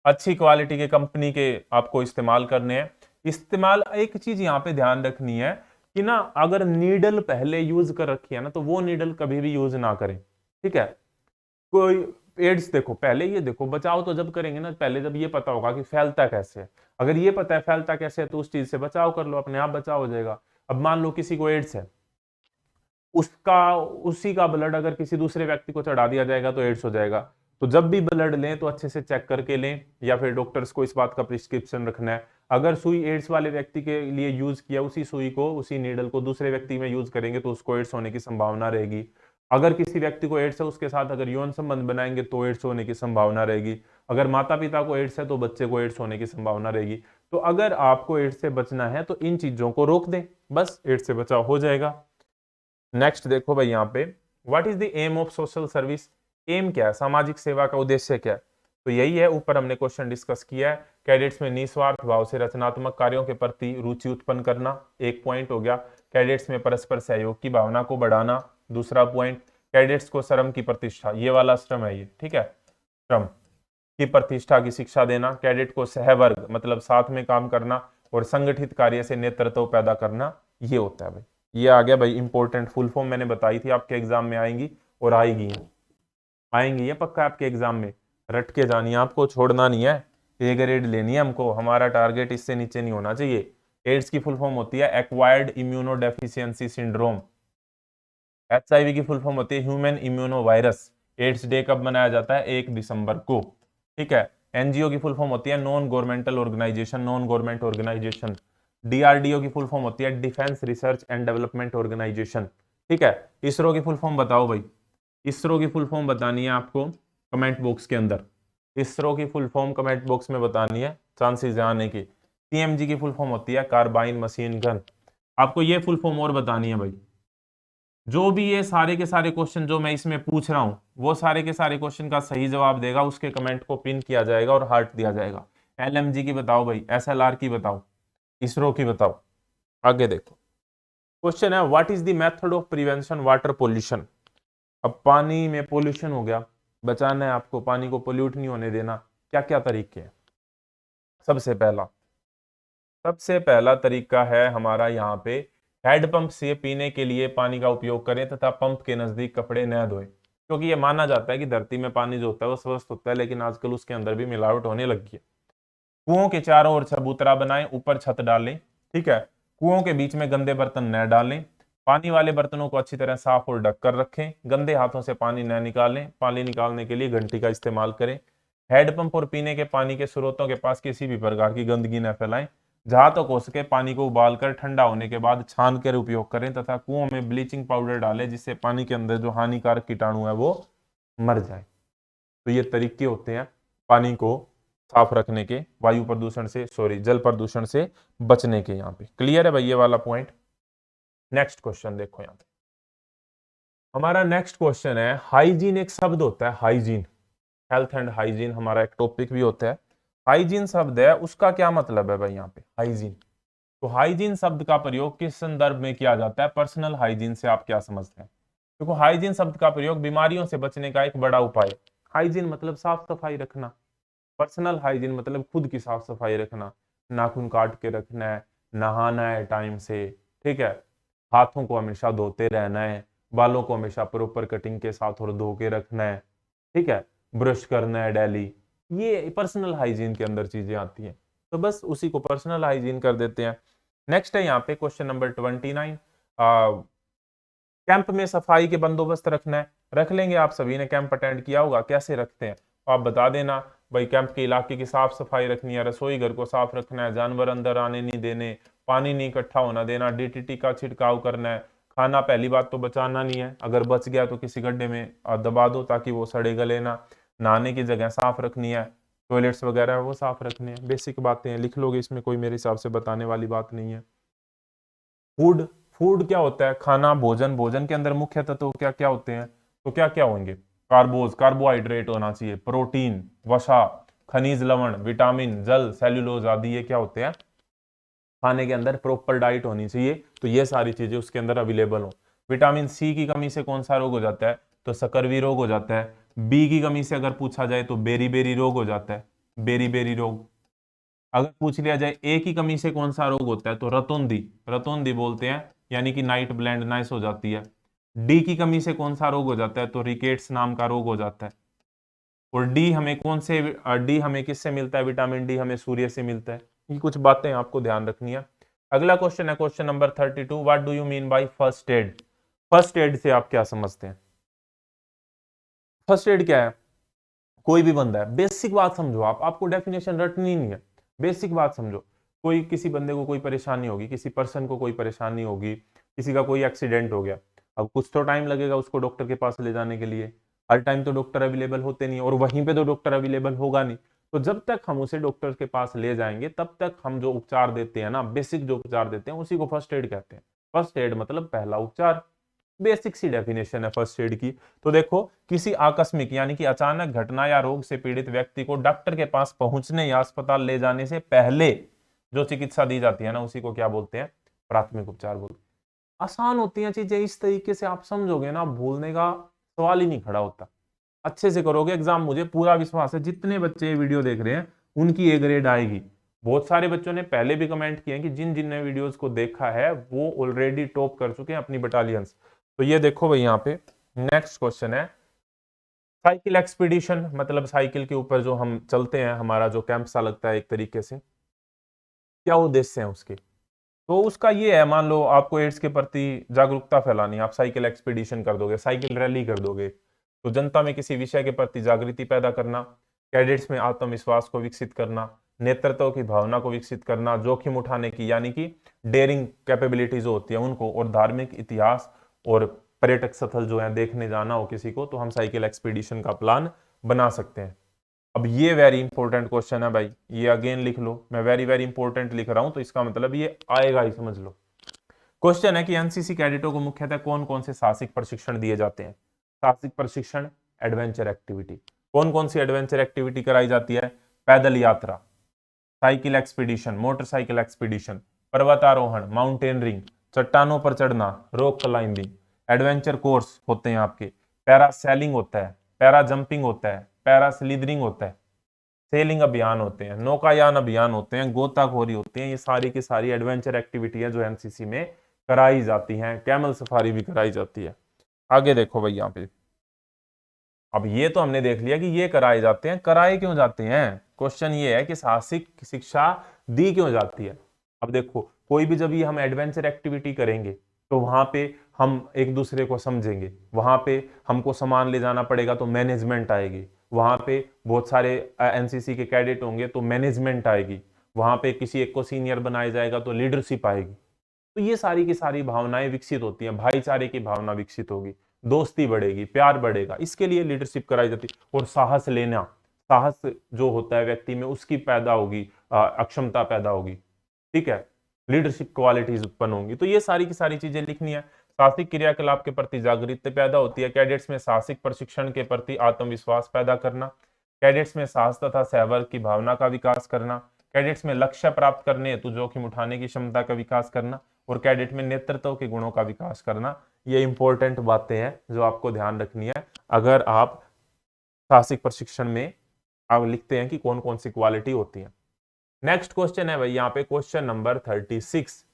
अच्छी क्वालिटी के कंपनी के आपको इस्तेमाल करने हैं। इस्तेमाल, एक चीज यहाँ पे ध्यान रखनी है कि ना, अगर नीडल पहले यूज कर रखी है ना, तो वो नीडल कभी भी यूज ना करें, ठीक है। कोई एड्स देखो, पहले ये देखो, बचाव तो जब करेंगे ना, पहले जब ये पता होगा कि फैलता कैसे है। अगर ये पता है फैलता कैसे है तो उस चीज से बचाव कर लो, अपने आप बचाव हो जाएगा। अब मान लो किसी को एड्स है, उसका उसी का ब्लड अगर किसी दूसरे व्यक्ति को चढ़ा दिया जाएगा तो एड्स हो जाएगा। तो जब भी ब्लड लें तो अच्छे से चेक करके लें, या फिर डॉक्टर्स को इस बात का प्रिस्क्रिप्शन रखना है। अगर सुई एड्स वाले व्यक्ति के लिए यूज किया, उसी सुई को, उसी नीडल को दूसरे व्यक्ति में यूज करेंगे तो उसको एड्स होने की संभावना रहेगी। अगर किसी व्यक्ति को एड्स है, उसके साथ अगर यौन संबंध बनाएंगे तो एड्स होने की संभावना रहेगी। अगर माता पिता को एड्स है तो बच्चे को एड्स होने की संभावना रहेगी। तो अगर आपको एड्स से बचना है तो इन चीजों को रोक दें, बस एड्स से बचाव हो जाएगा। नेक्स्ट देखो भाई यहाँ पे, what is the aim of social service. Aim क्या है, सामाजिक सेवा का उद्देश्य क्या है, तो यही है, ऊपर हमने क्वेश्चन डिस्कस किया है। कैडेट्स में निस्वार्थ भाव से रचनात्मक कार्यों के प्रति रुचि उत्पन्न करना, एक पॉइंट हो गया। कैडेट्स में परस्पर सहयोग की भावना को बढ़ाना, दूसरा पॉइंट। कैडेट्स को श्रम की प्रतिष्ठा, ये वाला श्रम है ये, ठीक है, श्रम की प्रतिष्ठा की शिक्षा देना। कैडेट को सहवर्ग मतलब साथ में काम करना और संगठित कार्य से नेतृत्व पैदा करना, ये होता है भाई। ये आ गया भाई इंपॉर्टेंट फुल फॉर्म, मैंने बताई थी आपके एग्जाम में आएंगी और आएगी आएंगी, ये पक्का आपके एग्जाम में रट के जानी है, आपको छोड़ना नहीं है, ए ग्रेड लेनी है हमको, हमारा टारगेट इससे नीचे नहीं होना चाहिए। एड्स की फुल फॉर्म होती है acquired immunodeficiency syndrome. HIV की फुल फॉर्म होती है human immuno virus. AIDS day कब मनाया जाता है, 1 दिसंबर को, ठीक है। एनजीओ की फुल फॉर्म होती है non governmental organisation, non government organisation. DRDO की फुल फॉर्म होती है defence research and development organisation, ठीक है। इसरो की फुल फॉर्म बताओ भाई, इसरो की फुल फॉर्म बतानी है आपको कमेंट बॉक्स के अंदर, इसरो की फुल फॉर्म कमेंट बॉक्स में बतानी है, चांसेस है आने की। सीएमजी की फुल फॉर्म होती है कार्बाइन मशीन गन। आपको ये फुल फॉर्म और बतानी है भाई। जो भी ये सारे के सारे क्वेश्चन जो मैं इसमें पूछ रहा हूं, वो सारे के सारे क्वेश्चन का सही जवाब देगा, उसके कमेंट को पिन किया जाएगा और हार्ट दिया जाएगा। एलएमजी की बताओ भाई, एसएलआर की बताओ, इसरो की बताओ। आगे देखो, क्वेश्चन है what is the method of prevention water pollution. अब पानी में पोल्यूशन हो गया, बचाना है आपको, पानी को पोल्यूट नहीं होने देना, क्या क्या तरीके हैं। सबसे पहला तरीका है हमारा यहाँ पे, हैंडपंप से पीने के लिए पानी का उपयोग करें तथा पंप के नजदीक कपड़े न धोएं। क्योंकि ये माना जाता है कि धरती में पानी जो होता है वो स्वस्थ होता है, लेकिन आजकल उसके अंदर भी मिलावट होने लगी है। कुओं के चारों ओर चबूतरा बनाएं, ऊपर छत डालें, ठीक है। कुओं के बीच में गंदे बर्तन न डालें। पानी वाले बर्तनों को अच्छी तरह साफ और ढक कर रखें। गंदे हाथों से पानी न निकालें। पानी निकालने के लिए घंटी का इस्तेमाल करें। हैंडपंप और पीने के पानी के स्रोतों के पास किसी भी प्रकार की गंदगी न फैलाएं। जहां तक हो सके पानी को उबालकर ठंडा होने के बाद छान कर उपयोग करें तथा कुओं में ब्लीचिंग पाउडर डालें, जिससे पानी के अंदर जो हानिकारक कीटाणु है वो मर जाए। तो ये तरीके होते हैं पानी को साफ रखने के, वायु प्रदूषण से, सॉरी, जल प्रदूषण से बचने के। यहाँ पे क्लियर है भाई ये वाला पॉइंट। नेक्स्ट क्वेश्चन देखो, यहाँ पे हमारा नेक्स्ट क्वेश्चन है, हाइजीन एक शब्द होता है, हाइजीन, हेल्थ एंड हाइजीन हमारा एक टॉपिक भी होता है। हाइजीन शब्द है, उसका क्या मतलब है भाई यहाँ पे, हाइजीन। तो हाइजीन शब्द का प्रयोग किस संदर्भ में किया जाता है, पर्सनल हाइजीन से आप क्या समझते हैं। देखो, हाइजीन शब्द का प्रयोग बीमारियों से बचने का एक बड़ा उपाय। हाइजीन मतलब साफ सफाई रखना, पर्सनल हाइजीन मतलब खुद की साफ सफाई रखना, नाखून काट के रखना है, नहाना है टाइम से, ठीक है, हाथों को हमेशा धोते रहना है, बालों को हमेशा प्रॉपर कटिंग के साथ और धो के रखना है, ठीक है, ब्रश करना है डेली। ये पर्सनल हाइजीन के अंदर चीजें आती हैं, तो बस उसी को पर्सनल हाइजीन कर देते हैं। नेक्स्ट है यहाँ पे क्वेश्चन नंबर 29। कैंप में सफाई के बंदोबस्त रखना है, रख लेंगे, आप सभी ने कैंप अटेंड किया होगा, कैसे रखते हैं तो आप बता देना। भाई कैंप के इलाके की साफ सफाई रखनी है, रसोई घर को साफ रखना है, जानवर अंदर आने नहीं देने, पानी नहीं इकट्ठा होना देना, डीटीटी का छिड़काव करना है, खाना पहली बात तो बचाना नहीं है, अगर बच गया तो किसी गड्ढे में दबा दो ताकि वो सड़े गले ना, नहाने की जगह साफ रखनी है, टॉयलेट्स वगैरह वो साफ रखने हैं, बेसिक बातें हैं, लिख लोगे, इसमें कोई मेरे हिसाब से बताने वाली बात नहीं है। फूड, फूड क्या होता है, खाना, भोजन, भोजन के अंदर मुख्य तत्व क्या क्या होते हैं, तो क्या क्या होंगे, कार्बोहाइड्रेट होना चाहिए, प्रोटीन, वसा, खनिज लवण, विटामिन, जल, सेल्यूलोज आदि, ये क्या होते हैं, खाने के अंदर प्रॉपर डाइट होनी चाहिए, तो ये सारी चीजें उसके अंदर अवेलेबल हो। विटामिन सी की कमी से कौन सा रोग हो जाता है, तो सकरवी रोग हो जाता है। बी की कमी से अगर पूछा जाए तो बेरी बेरी रोग हो जाता है, बेरी बेरी रोग। अगर पूछ लिया जाए ए की कमी से कौन सा रोग होता है, तो रतौंधी, रतौंधी बोलते हैं, यानी कि नाइट ब्लाइंडनेस हो जाती है। डी की कमी से कौन सा रोग हो जाता है, तो रिकेट्स नाम का रोग हो जाता है। और डी हमें कौन से, डी हमें किससे मिलता है, विटामिन डी हमें सूर्य से मिलता है। ये कुछ बातें आपको ध्यान रखनी है। अगला क्वेश्चन है question number 32, what do you mean by first aid. First aid से आप क्या समझते हैं, फर्स्ट एड क्या है, कोई भी बंदा है, बेसिक बात समझो, आप, आपको डेफिनेशन रटनी नहीं है, बेसिक बात समझो। कोई किसी बंदे को कोई परेशानी होगी, किसी पर्सन को कोई परेशानी होगी, किसी का कोई एक्सीडेंट हो गया, अब कुछ तो टाइम लगेगा उसको डॉक्टर के पास ले जाने के लिए, हर टाइम तो डॉक्टर अवेलेबल होते नहीं, और वहीं पे तो डॉक्टर अवेलेबल होगा नहीं, तो जब तक हम उसे डॉक्टर के पास ले जाएंगे तब तक हम जो उपचार देते हैं ना, बेसिक जो उपचार देते हैं, उसी को फर्स्ट एड कहते हैं। फर्स्ट एड मतलब पहला उपचार, बेसिक सी डेफिनेशन है फर्स्ट एड की। तो देखो, किसी आकस्मिक यानी कि अचानक घटना या रोग से पीड़ित व्यक्ति को डॉक्टर के पास पहुंचने या अस्पताल ले जाने से पहले जो चिकित्सा दी जाती है ना, उसी को क्या बोलते हैं, प्राथमिक उपचार बोलते हैं। आसान होती हैं चीजें, इस तरीके से आप समझोगे ना, भूलने का सवाल ही नहीं खड़ा होता। अच्छे से करोगे एग्जाम, मुझे पूरा विश्वास है जितने बच्चे ये वीडियो देख रहे हैं उनकी ए ग्रेड आएगी। बहुत सारे बच्चों ने पहले भी कमेंट किए हैं कि जिन जिन ने वीडियोस को देखा है वो ऑलरेडी टॉप कर चुके हैं अपनी बटालियंस। तो ये देखो भाई, यहाँ पे नेक्स्ट क्वेश्चन है, साइकिल एक्सपीडिशन, मतलब साइकिल के ऊपर जो हम चलते हैं, हमारा जो कैंप सा लगता है एक तरीके से, क्या उद्देश्य है उसके, तो उसका ये है, मान लो आपको एड्स के प्रति जागरूकता फैलानी है, आप साइकिल एक्सपीडिशन कर दोगे, साइकिल रैली कर दोगे, तो जनता में किसी विषय के प्रति जागृति पैदा करना, कैडेट्स में आत्मविश्वास को विकसित करना, नेतृत्व की भावना को विकसित करना, जोखिम उठाने की यानी कि डेयरिंग कैपेबिलिटी जो होती है उनको, और धार्मिक इतिहास और पर्यटक स्थल जो है देखने जाना हो किसी को, तो हम साइकिल एक्सपीडिशन का प्लान बना सकते हैं। अब ये वेरी इंपॉर्टेंट क्वेश्चन है भाई, ये अगेन लिख लो, मैं वेरी वेरी इंपॉर्टेंट लिख रहा हूं तो इसका मतलब ये आएगा ही, समझ लो। क्वेश्चन है कि एनसीसी कैडेटों को मुख्यतः कौन कौन से साहसिक प्रशिक्षण दिए जाते हैं। साहसिक प्रशिक्षण, एडवेंचर एक्टिविटी, कौन कौन सी एडवेंचर एक्टिविटी कराई जाती है, पैदल यात्रा, साइकिल एक्सपीडिशन, मोटरसाइकिल एक्सपीडिशन, पर्वतारोहण, माउंटेनरिंग, चट्टानों पर चढ़ना, रॉक क्लाइंबिंग, एडवेंचर कोर्स होते हैं आपके, पैरासेलिंग होता है, पैरा जंपिंग होता है, पैरास्लीदरिंग होता है, सेलिंग अभियान होते हैं, नौकायान अभियान होते हैं, गोताखोरी होती है, ये सारी की सारी एडवेंचर एक्टिविटी है जो एनसीसी में कराई जाती हैं। कैमल सफारी भी कराई जाती है। आगे देखो भाई यहाँ पे, अब ये तो हमने देख लिया कि ये कराए जाते हैं, कराए क्यों जाते हैं, क्वेश्चन ये है कि साहसिक शिक्षा दी क्यों जाती है। अब देखो, कोई भी जब ये हम एडवेंचर एक्टिविटी करेंगे तो वहां पे हम एक दूसरे को समझेंगे, वहां पे हमको सामान ले जाना पड़ेगा तो मैनेजमेंट आएगी, वहां पे बहुत सारे एनसीसी के कैडेट होंगे तो मैनेजमेंट आएगी, वहां पे किसी एक को सीनियर बनाया जाएगा तो लीडरशिप आएगी। तो ये सारी की सारी भावनाएं विकसित होती हैं, भाईचारे की भावना विकसित होगी, दोस्ती बढ़ेगी, प्यार बढ़ेगा, इसके लिए लीडरशिप कराई जाती है। और साहस लेना, साहस जो होता है व्यक्ति में उसकी पैदा होगी, अक्षमता पैदा होगी, ठीक है, लीडरशिप क्वालिटीज उत्पन्न होंगी। तो ये सारी की सारी चीजें लिखनी है। साहसिक क्रियाकलाप के प्रति जागरूकता पैदा होती है, कैडेट्स में साहसिक प्रशिक्षण के प्रति आत्मविश्वास पैदा करना, कैडेट्स में साहस तथा सहवर्ग की भावना का विकास करना, कैडेट्स में लक्ष्य प्राप्त करने हेतु जोखिम उठाने की क्षमता का विकास करना, और कैडेट में नेतृत्व के गुणों का विकास करना। ये इंपॉर्टेंट बातें हैं जो आपको ध्यान रखनी है अगर आप साहसिक प्रशिक्षण में आप लिखते हैं कि कौन कौन सी क्वालिटी होती है। नेक्स्ट क्वेश्चन है भाई यहाँ पे क्वेश्चन नंबर 36।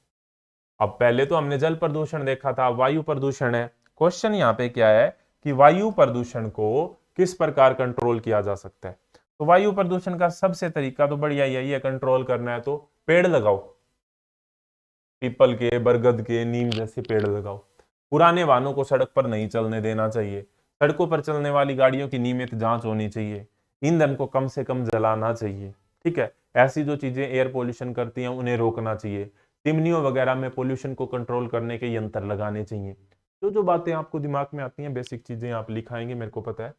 अब पहले तो हमने जल प्रदूषण देखा था, वायु प्रदूषण है। क्वेश्चन यहाँ पे क्या है कि वायु प्रदूषण को किस प्रकार कंट्रोल किया जा सकता है। तो वायु प्रदूषण का सबसे तरीका तो बढ़िया यही है, कंट्रोल करना है तो पेड़ लगाओ। पीपल के, बरगद के, नीम जैसे पेड़ लगाओ। पुराने वाहनों को सड़क पर नहीं चलने देना चाहिए। सड़कों पर चलने वाली गाड़ियों की नियमित जांच होनी चाहिए। ईंधन को कम से कम जलाना चाहिए। ठीक है, ऐसी जो चीजें एयर पोल्यूशन करती हैं उन्हें रोकना चाहिए। चिमनियों वगैरह में पोल्यूशन को कंट्रोल करने के यंत्र लगाने चाहिए। जो जो बातें आपको दिमाग में आती हैं, बेसिक चीजें आप लिखाएंगे, मेरे को पता है।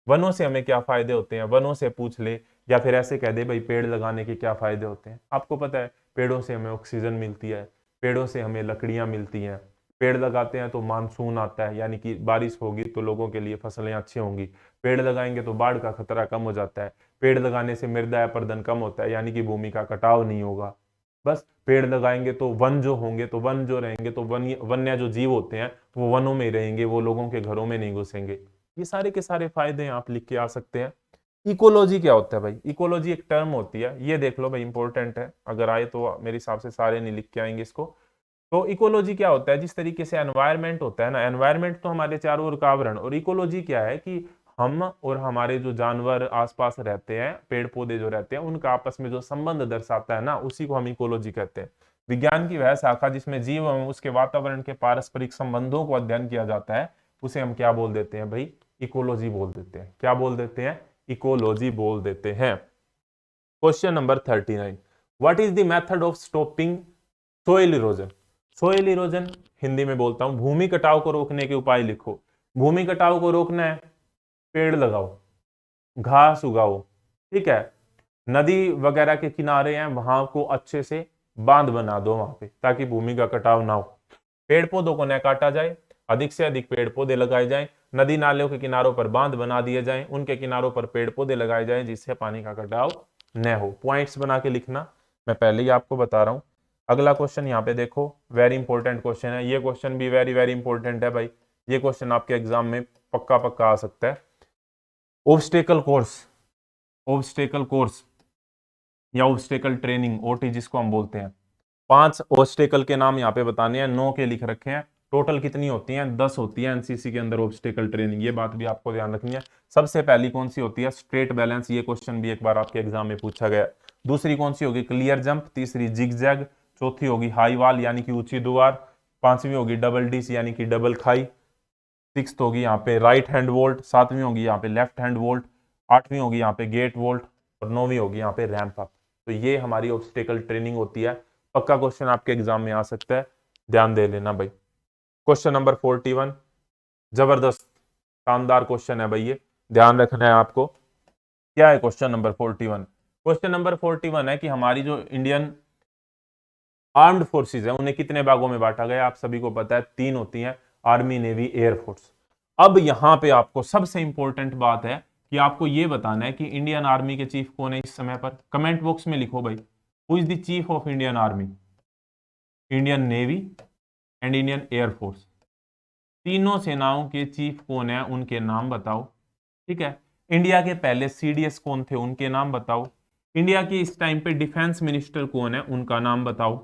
वनों से हमें क्या फायदे होते हैं, वनों से पूछ ले, या फिर ऐसे कह दे भाई पेड़ लगाने के क्या फायदे होते हैं। आपको पता है, पेड़ों से हमें ऑक्सीजन मिलती है, पेड़ों से हमें लकड़ियां मिलती हैं। पेड़ लगाते हैं तो मानसून आता है, यानी कि बारिश होगी तो लोगों के लिए फसलें अच्छी होंगी। पेड़ लगाएंगे तो बाढ़ का खतरा कम हो जाता है। पेड़ लगाने से मृदा अपरदन कम होता है, यानी कि भूमि का कटाव नहीं होगा। बस पेड़ लगाएंगे तो वन जो होंगे, तो वन जो रहेंगे तो वन्य जो जीव होते हैं वो वनों में ही रहेंगे, वो लोगों के घरों में नहीं घुसेंगे। ये सारे के सारे फायदे आप लिख के आ सकते हैं। इकोलॉजी क्या होता है भाई? इकोलॉजी एक टर्म होती है, ये देख लो भाई, इंपॉर्टेंट है। अगर आए तो मेरे हिसाब से सारे नहीं लिख के आएंगे इसको। तो इकोलॉजी क्या होता है? जिस तरीके से एनवायरनमेंट होता है ना, एनवायरनमेंट तो हमारे चारों ओर का आवरण, और इकोलॉजी क्या है कि हम और हमारे जो जानवर आसपास रहते हैं, पेड़ पौधे जो रहते हैं, उनका आपस में जो संबंध दर्शाता है ना, उसी को हम इकोलॉजी कहते हैं। विज्ञान की वह शाखा जिसमें जीव एवं उसके वातावरण के पारस्परिक संबंधों को अध्ययन किया जाता है, उसे हम क्या बोल देते हैं भाई? इकोलॉजी बोल देते हैं। क्या बोल देते हैं? इकोलॉजी बोल देते हैं। Question number 39, what is the method of stopping soil erosion? Soil erosion Hindi में बोलता हूं, भूमि कटाव को रोकने के उपाय लिखो। भूमि कटाव को रोकना है, पेड़ लगाओ, घास उगाओ। ठीक है, नदी वगैरह के किनारे हैं, वहां को अच्छे से बांध बना दो वहां पे, ताकि भूमि का कटाव ना हो। पेड़ पौधों को न काटा जाए, अधिक से अधिक पेड़ पौधे लगाए जाएं। नदी नालों के किनारों पर बांध बना दिए जाएं, उनके किनारों पर पेड़ पौधे लगाए जाएं, जिससे पानी का कटाव न हो। पॉइंट्स बना के लिखना, मैं पहले ही आपको बता रहा हूं। अगला क्वेश्चन यहाँ पे देखो, वेरी इंपॉर्टेंट क्वेश्चन है। ये क्वेश्चन भी वेरी वेरी इंपॉर्टेंट है भाई। ये क्वेश्चन आपके एग्जाम में पक्का पक्का आ सकता है। ऑब्स्टेकल कोर्स, ऑब्स्टेकल कोर्स या ऑब्स्टेकल ट्रेनिंग, ओटी जिसको हम बोलते हैं। 5 ऑब्स्टेकल के नाम यहाँ पे बताने हैं, 9 के लिख रखे हैं। टोटल कितनी होती हैं? 10 होती है एनसीसी के अंदर ऑब्स्टेकल ट्रेनिंग। ये बात भी आपको ध्यान रखनी है। सबसे पहली कौन सी होती है? Straight balance. ये क्वेश्चन भी एक बार आपके एग्जाम में पूछा गया। दूसरी कौन सी होगी? Clear jump. तीसरी जिग जैग। चौथी होगी हाई वाल यानी कि ऊंची दीवार। पांचवी होगी डबल डिस यानी कि डबल खाई। सिक्स होगी यहाँ पे राइट हैंड वोल्ट। सातवीं होगी यहाँ पे लेफ्ट हैंड वोल्ट। आठवीं होगी यहाँ पे गेट वोल्ट। और नौवीं होगी यहाँ पे रैंप अप। तो ये हमारी ऑब्स्टेकल ट्रेनिंग होती है। पक्का क्वेश्चन आपके एग्जाम में आ सकता है, ध्यान दे लेना भाई। क्वेश्चन नंबर 41, जबरदस्त शानदार क्वेश्चन है भाई, ये ध्यान रखना है आपको। क्या है क्वेश्चन नंबर 41? क्वेश्चन नंबर 41 है कि हमारी जो इंडियन आर्म्ड फोर्सेज है उन्हें कितने भागों में बांटा गया? आप सभी को पता है 3 होती हैं, आर्मी, नेवी, एयरफोर्स। अब यहां पे आपको सबसे इंपॉर्टेंट बात है कि आपको यह बताना है कि इंडियन आर्मी के चीफ कौन है इस समय पर। कमेंट बॉक्स में लिखो भाई, who is the chief of Indian army, Indian navy and Indian air force. तीनों सेनाओं के चीफ कौन है, उनके नाम बताओ। ठीक है, इंडिया के पहले सीडीएस कौन थे, उनके नाम बताओ। इंडिया के इस टाइम पे डिफेंस मिनिस्टर कौन है, उनका नाम बताओ।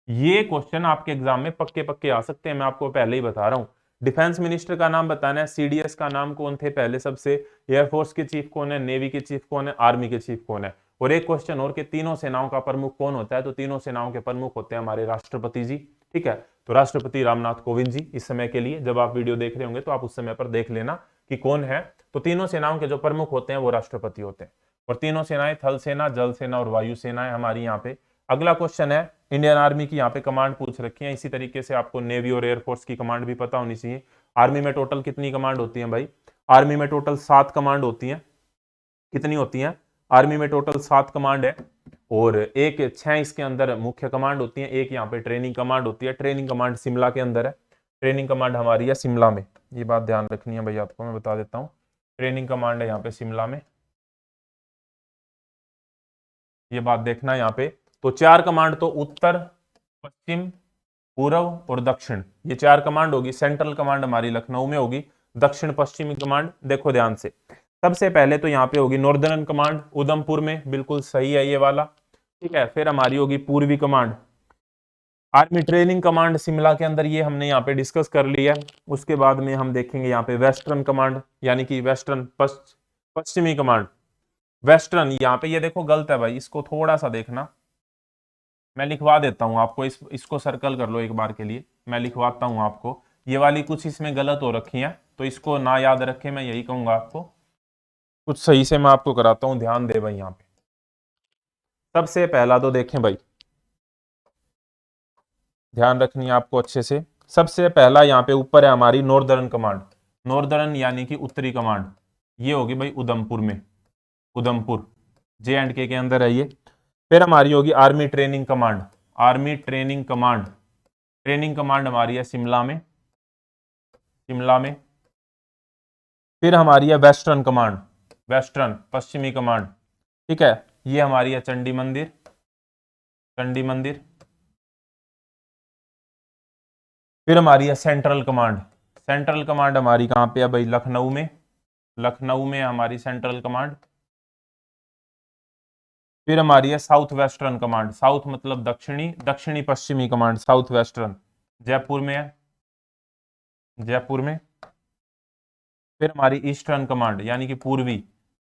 ये क्वेश्चन आपके एग्जाम में पक्के पक्के आ सकते हैं, मैं आपको पहले ही बता रहा हूं। डिफेंस मिनिस्टर का नाम बताना है, सीडीएस का नाम कौन थे पहले सबसे, एयरफोर्स के चीफ कौन है, नेवी के चीफ कौन है, आर्मी के चीफ कौन है। और एक क्वेश्चन और कि तीनों सेनाओं का प्रमुख कौन होता है? तो तीनों सेनाओं के प्रमुख होते हैं हमारे राष्ट्रपति जी। ठीक है, तो राष्ट्रपति रामनाथ कोविंद जी। इस समय के लिए जब आप वीडियो देख रहे होंगे तो आप उस समय पर देख लेना कि कौन है। तो तीनों सेनाओं के जो प्रमुख होते हैं वो राष्ट्रपति होते हैं। और तीनों सेनाएं थल सेना, जल सेना और वायु सेना है हमारी यहाँ पे। अगला क्वेश्चन है, इंडियन आर्मी की यहाँ पे कमांड पूछ रखी है। इसी तरीके से आपको नेवी और एयरफोर्स की कमांड भी पता होनी चाहिए। आर्मी में टोटल कितनी कमांड होती है भाई? आर्मी में टोटल 7 कमांड होती हैं। कितनी होती हैं? आर्मी में टोटल 7 कमांड है, और एक 6 इसके अंदर मुख्य कमांड होती है, एक यहाँ पे ट्रेनिंग कमांड होती है। ट्रेनिंग कमांड शिमला के अंदर है, ट्रेनिंग कमांड हमारी है शिमला में। ये बात ध्यान रखनी है भाई, आपको मैं बता देता हूँ। ट्रेनिंग कमांड है यहाँ पे शिमला में, ये बात देखना यहाँ पे। तो 4 कमांड तो उत्तर, पश्चिम, पूर्व और दक्षिण, ये 4 कमांड होगी। सेंट्रल कमांड हमारी लखनऊ में होगी। दक्षिण पश्चिमी कमांड देखो ध्यान से, सबसे पहले तो यहाँ पे होगी नॉर्दर्न कमांड उधमपुर में, बिल्कुल सही है ये वाला। ठीक है, फिर हमारी होगी पूर्वी command, army training command Shimla के अंदर, ये हमने यहाँ पे डिस्कस कर लिया है। उसके बाद में हम देखेंगे यहाँ पे वेस्टर्न कमांड, यानी कि वेस्टर्न पश्चिमी कमांड। वेस्टर्न यहाँ पे ये देखो गलत है भाई, इसको थोड़ा सा देखना। मैं लिखवा देता हूं आपको, इसको सर्कल कर लो एक बार के लिए, मैं लिखवाता हूं आपको। ये वाली कुछ इसमें गलत हो रखी है, तो इसको ना याद रखे, मैं यही कहूंगा आपको। कुछ सही से मैं आपको कराता हूं, ध्यान दे भाई। यहाँ पे सबसे पहला तो देखें भाई, ध्यान रखनी है आपको अच्छे से। सबसे पहला यहाँ पे ऊपर है हमारी नॉर्दर्न कमांड, नॉर्दर्न यानी कि उत्तरी कमांड, ये होगी भाई उधमपुर में, उधमपुर J&K के अंदर है ये। फिर हमारी होगी army training command, army training command, training command हमारी है शिमला में, शिमला में। फिर हमारी है वेस्टर्न कमांड, वेस्टर्न पश्चिमी कमांड, ठीक है, ये हमारी है चंडी मंदिर, चंडी मंदिर। फिर हमारी है सेंट्रल कमांड, सेंट्रल कमांड हमारी कहाँ पे है भाई, लखनऊ में, लखनऊ में हमारी सेंट्रल कमांड। फिर हमारी है साउथ वेस्टर्न कमांड, साउथ मतलब दक्षिणी, दक्षिणी पश्चिमी कमांड, साउथ वेस्टर्न, जयपुर में है, जयपुर में। फिर हमारी ईस्टर्न कमांड यानी कि पूर्वी,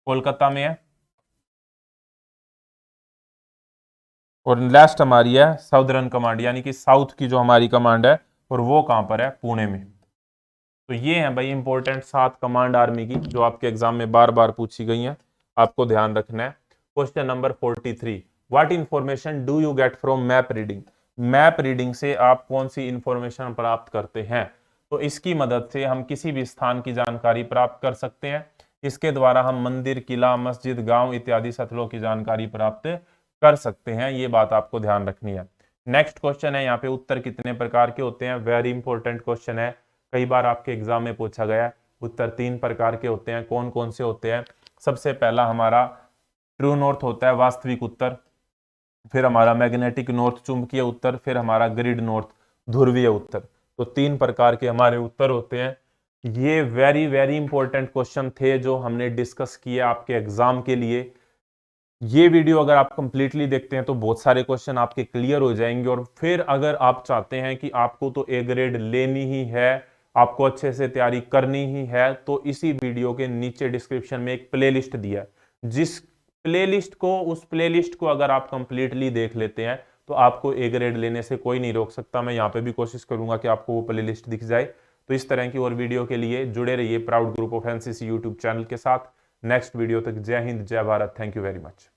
कोलकाता में है। और लास्ट हमारी है साउदर्न कमांड यानी कि साउथ की जो हमारी कमांड है, और वो कहां पर है, पुणे में। तो ये है भाई इंपॉर्टेंट 7 कमांड आर्मी की, जो आपके एग्जाम में बार बार पूछी गई हैं, आपको ध्यान रखना है। Question number 43, what information do you get from map reading. Map reading से आप कौन सी इंफॉर्मेशन प्राप्त करते हैं। तो इसकी मदद से हम किसी भी स्थान की जानकारी प्राप्त कर सकते हैं। इसके द्वारा हम मंदिर, किला, मस्जिद, गांव इत्यादि स्थलों की जानकारी प्राप्त कर सकते हैं, ये बात आपको ध्यान रखनी है। नेक्स्ट क्वेश्चन है यहाँ पे, उत्तर कितने प्रकार के होते हैं, वेरी इंपॉर्टेंट क्वेश्चन है, कई बार आपके एग्जाम में पूछा गया है। उत्तर 3 प्रकार के होते हैं, कौन कौन से होते हैं। सबसे पहला हमारा ट्रू नॉर्थ होता है, वास्तविक उत्तर। फिर हमारा मैग्नेटिक नॉर्थ, चुंबकीय उत्तर। फिर हमारा ग्रिड नॉर्थ, ध्रुवीय उत्तर। तो 3 प्रकार के हमारे उत्तर होते हैं। ये वेरी वेरी इंपॉर्टेंट क्वेश्चन थे जो हमने डिस्कस किए आपके एग्जाम के लिए। ये वीडियो अगर आप कंप्लीटली देखते हैं तो बहुत सारे क्वेश्चन आपके क्लियर हो जाएंगे। और फिर अगर आप चाहते हैं कि आपको तो ए ग्रेड लेनी ही है, आपको अच्छे से तैयारी करनी ही है, तो इसी वीडियो के नीचे डिस्क्रिप्शन में एक प्लेलिस्ट दिया है, जिस प्लेलिस्ट को, उस प्लेलिस्ट को अगर आप कंप्लीटली देख लेते हैं तो आपको ए ग्रेड लेने से कोई नहीं रोक सकता। मैं यहाँ पे भी कोशिश करूंगा कि आपको वो प्लेलिस्ट दिख जाए। तो इस तरह की और वीडियो के लिए जुड़े रहिए proud group of NCC YouTube channel के साथ। नेक्स्ट वीडियो तक जय हिंद, जय Bharat, thank you very much.